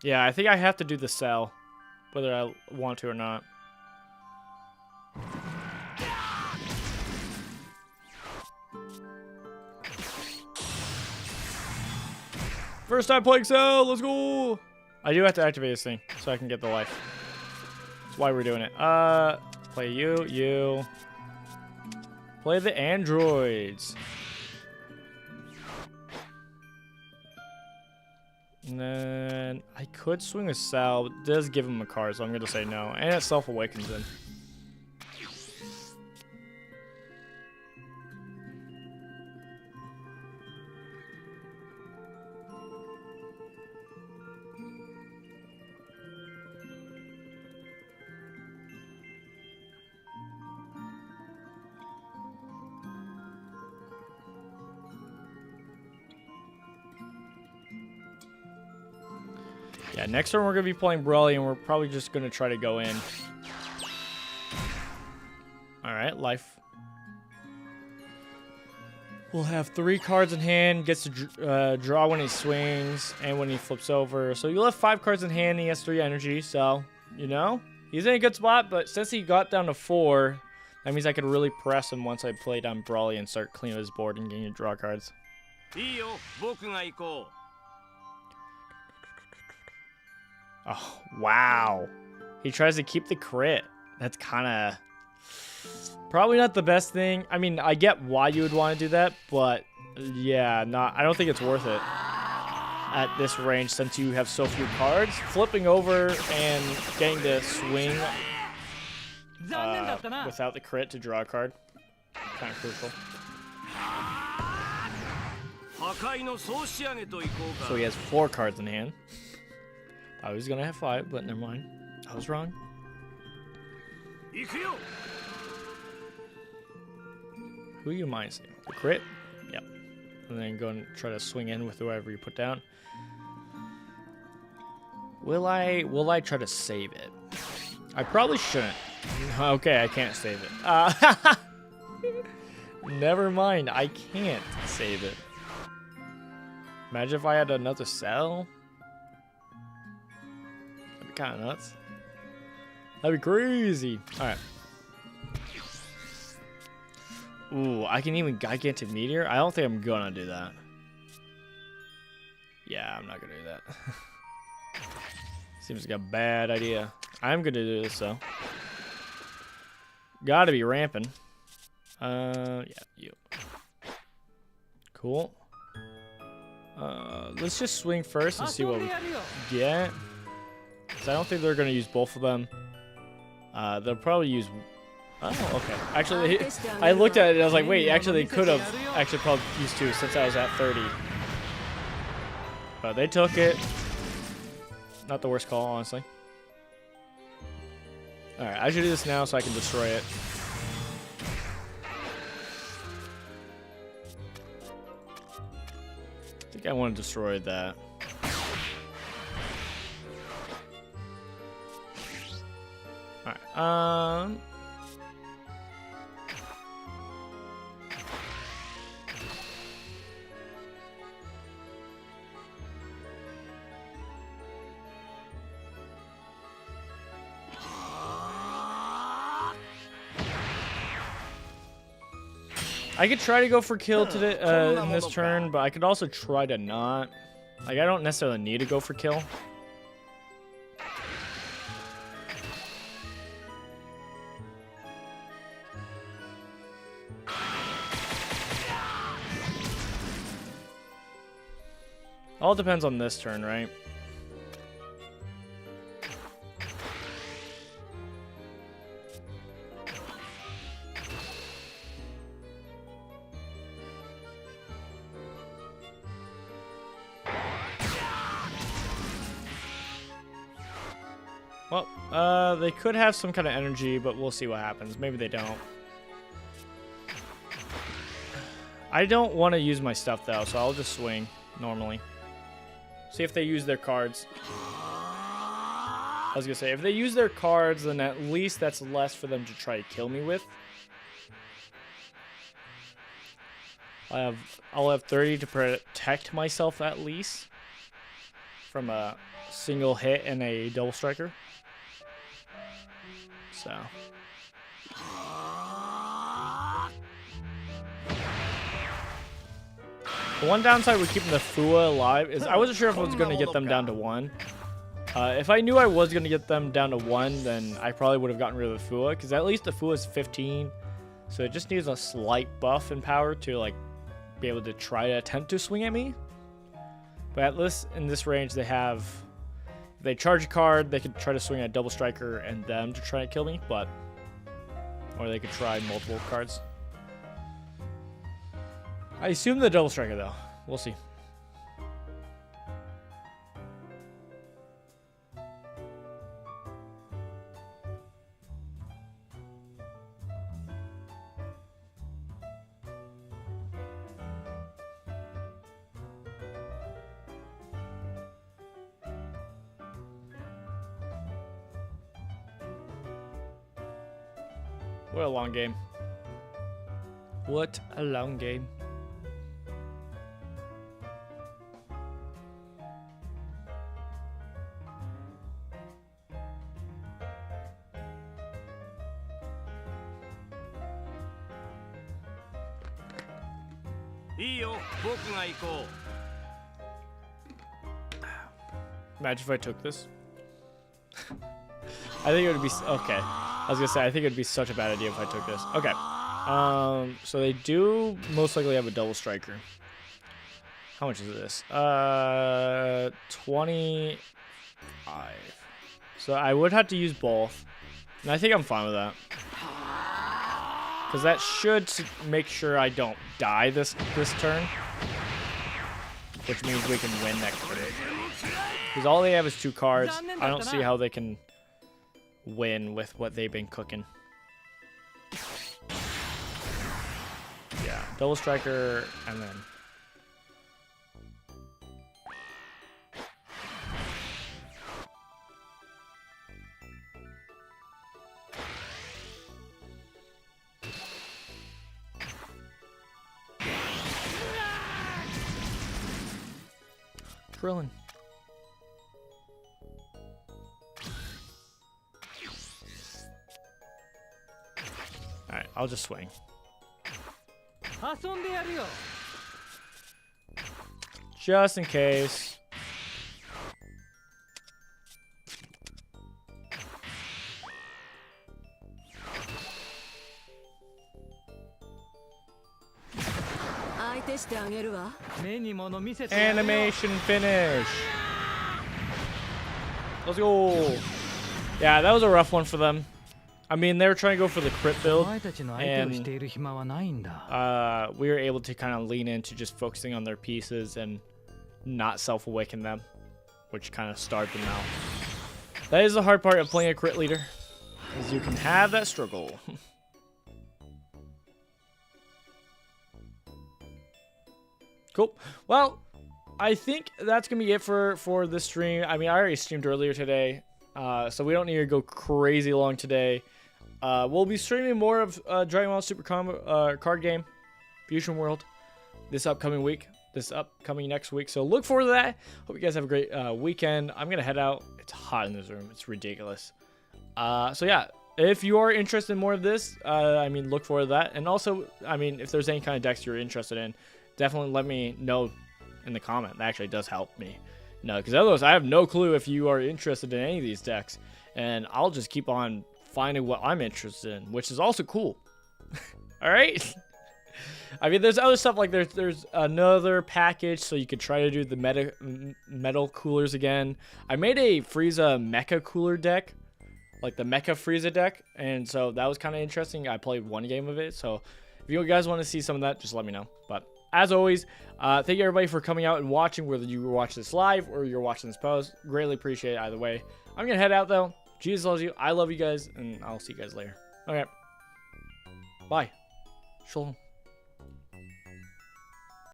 Yeah, I think I have to do the Cell, whether I want to or not. First time playing Cell, let's go! I do have to activate this thing so I can get the life. That's why we're doing it. Play you. Play the androids. And then I could swing a Cell, but it does give him a card, so I'm gonna say no. And it self-awakens him. Yeah, next turn we're going to be playing Broly, and we're probably just going to try to go in. Alright, life. We'll have 3 cards in hand, gets to draw when he swings, and when he flips over. So you'll have 5 cards in hand, and he has 3 energy, so, you know, he's in a good spot, but since he got down to 4, that means I could really press him once I play down Broly and start cleaning his board and getting to draw cards. Oh, wow. He tries to keep the crit. That's kind of probably not the best thing. I mean, I get why you would want to do that, but yeah, I don't think it's worth it at this range since you have so few cards. Flipping over and getting to swing without the crit to draw a card, kind of crucial. So he has 4 cards in hand. I was gonna have 5, but never mind. I was wrong. Who are you minusing? The crit? Yep. And then go and try to swing in with whoever you put down. Will I try to save it? I probably shouldn't. Okay, I can't save it. Never mind, I can't save it. Imagine if I had another Cell. That'd be kind of nuts. That'd be crazy. All right. Ooh, I can even Gigantic Meteor? I don't think I'm gonna do that. Yeah, I'm not gonna do that. Seems like a bad idea. I'm gonna do this though. Gotta be ramping. Yeah, you. Cool. Let's just swing first and see what we get. Cause I don't think they're gonna use both of them. They'll probably use Oh, okay. Actually, I looked at it and I was like, wait, actually, they could have actually probably used 2 since I was at 30. But they took it. Not the worst call, honestly. Alright, I should do this now so I can destroy it. I think I want to destroy that. Alright, I could try to go for kill today in this turn, but I could also try to not. Like, I don't necessarily need to go for kill. All depends on this turn, right? Well, they could have some kind of energy, but we'll see what happens. Maybe they don't. I don't want to use my stuff, though, so I'll just swing normally. See if they use their cards. I was going to say, if they use their cards, then at least that's less for them to try to kill me with. I'll have 30 to protect myself at least from a single hit and a double striker. So the one downside with keeping the Fua alive is I wasn't sure if I was going to get them down to 1. If I knew I was going to get them down to 1, then I probably would have gotten rid of the Fua, because at least the Fua is 15, so it just needs a slight buff in power to like be able to try to attempt to swing at me. But at least in this range, they have, if they charge a card, they could try to swing at Double Striker and them to try to kill me, but, or they could try multiple cards. I assume the Double Striker, though. We'll see. What a long game. What a long game. Imagine if I took this. I think it would be okay. I was gonna say I think it would be such a bad idea if I took this. Okay. So they do most likely have a double striker. How much is this? 25. So I would have to use both, and I think I'm fine with that. Because that should make sure I don't die this turn. Which means we can win next turn. Because all they have is 2 cards. I don't see how they can win with what they've been cooking. Yeah, double striker, and then... Krillin. Alright, I'll just swing. Just in case. Animation finish. Let's go. Yeah, that was a rough one for them. I mean, they were trying to go for the crit build, お前たちの相手をしている暇はないんだ。 we were able to kind of lean into just focusing on their pieces and not self-awaken them, which kind of starved them out. That is the hard part of playing a crit leader, is you can have that struggle. Cool. Well, I think that's gonna be it for this stream. I mean, I already streamed earlier today, so we don't need to go crazy long today. We'll be streaming more of Dragon Ball Super card game, Fusion World, this upcoming week, next week. So look forward to that. Hope you guys have a great weekend. I'm gonna head out. It's hot in this room. It's ridiculous. So yeah, if you are interested in more of this, I mean, look forward to that. And also, I mean, if there's any kind of decks you're interested in, definitely let me know in the comment. That actually does help me. No, because otherwise I have no clue if you are interested in any of these decks, and I'll just keep on finding what I'm interested in, which is also cool. All right. I mean, there's other stuff like there's another package, so you could try to do the metal coolers again. I made a Frieza mecha cooler deck, like the mecha Frieza deck, and so that was kind of interesting. I played one game of it, so if you guys want to see some of that, just let me know. But as always, thank you everybody for coming out and watching, whether you were watching this live or you're watching this post. Greatly appreciate it either way. I'm gonna head out though. Jesus loves you. I love you guys, and I'll see you guys later. Okay. Bye. Shalom.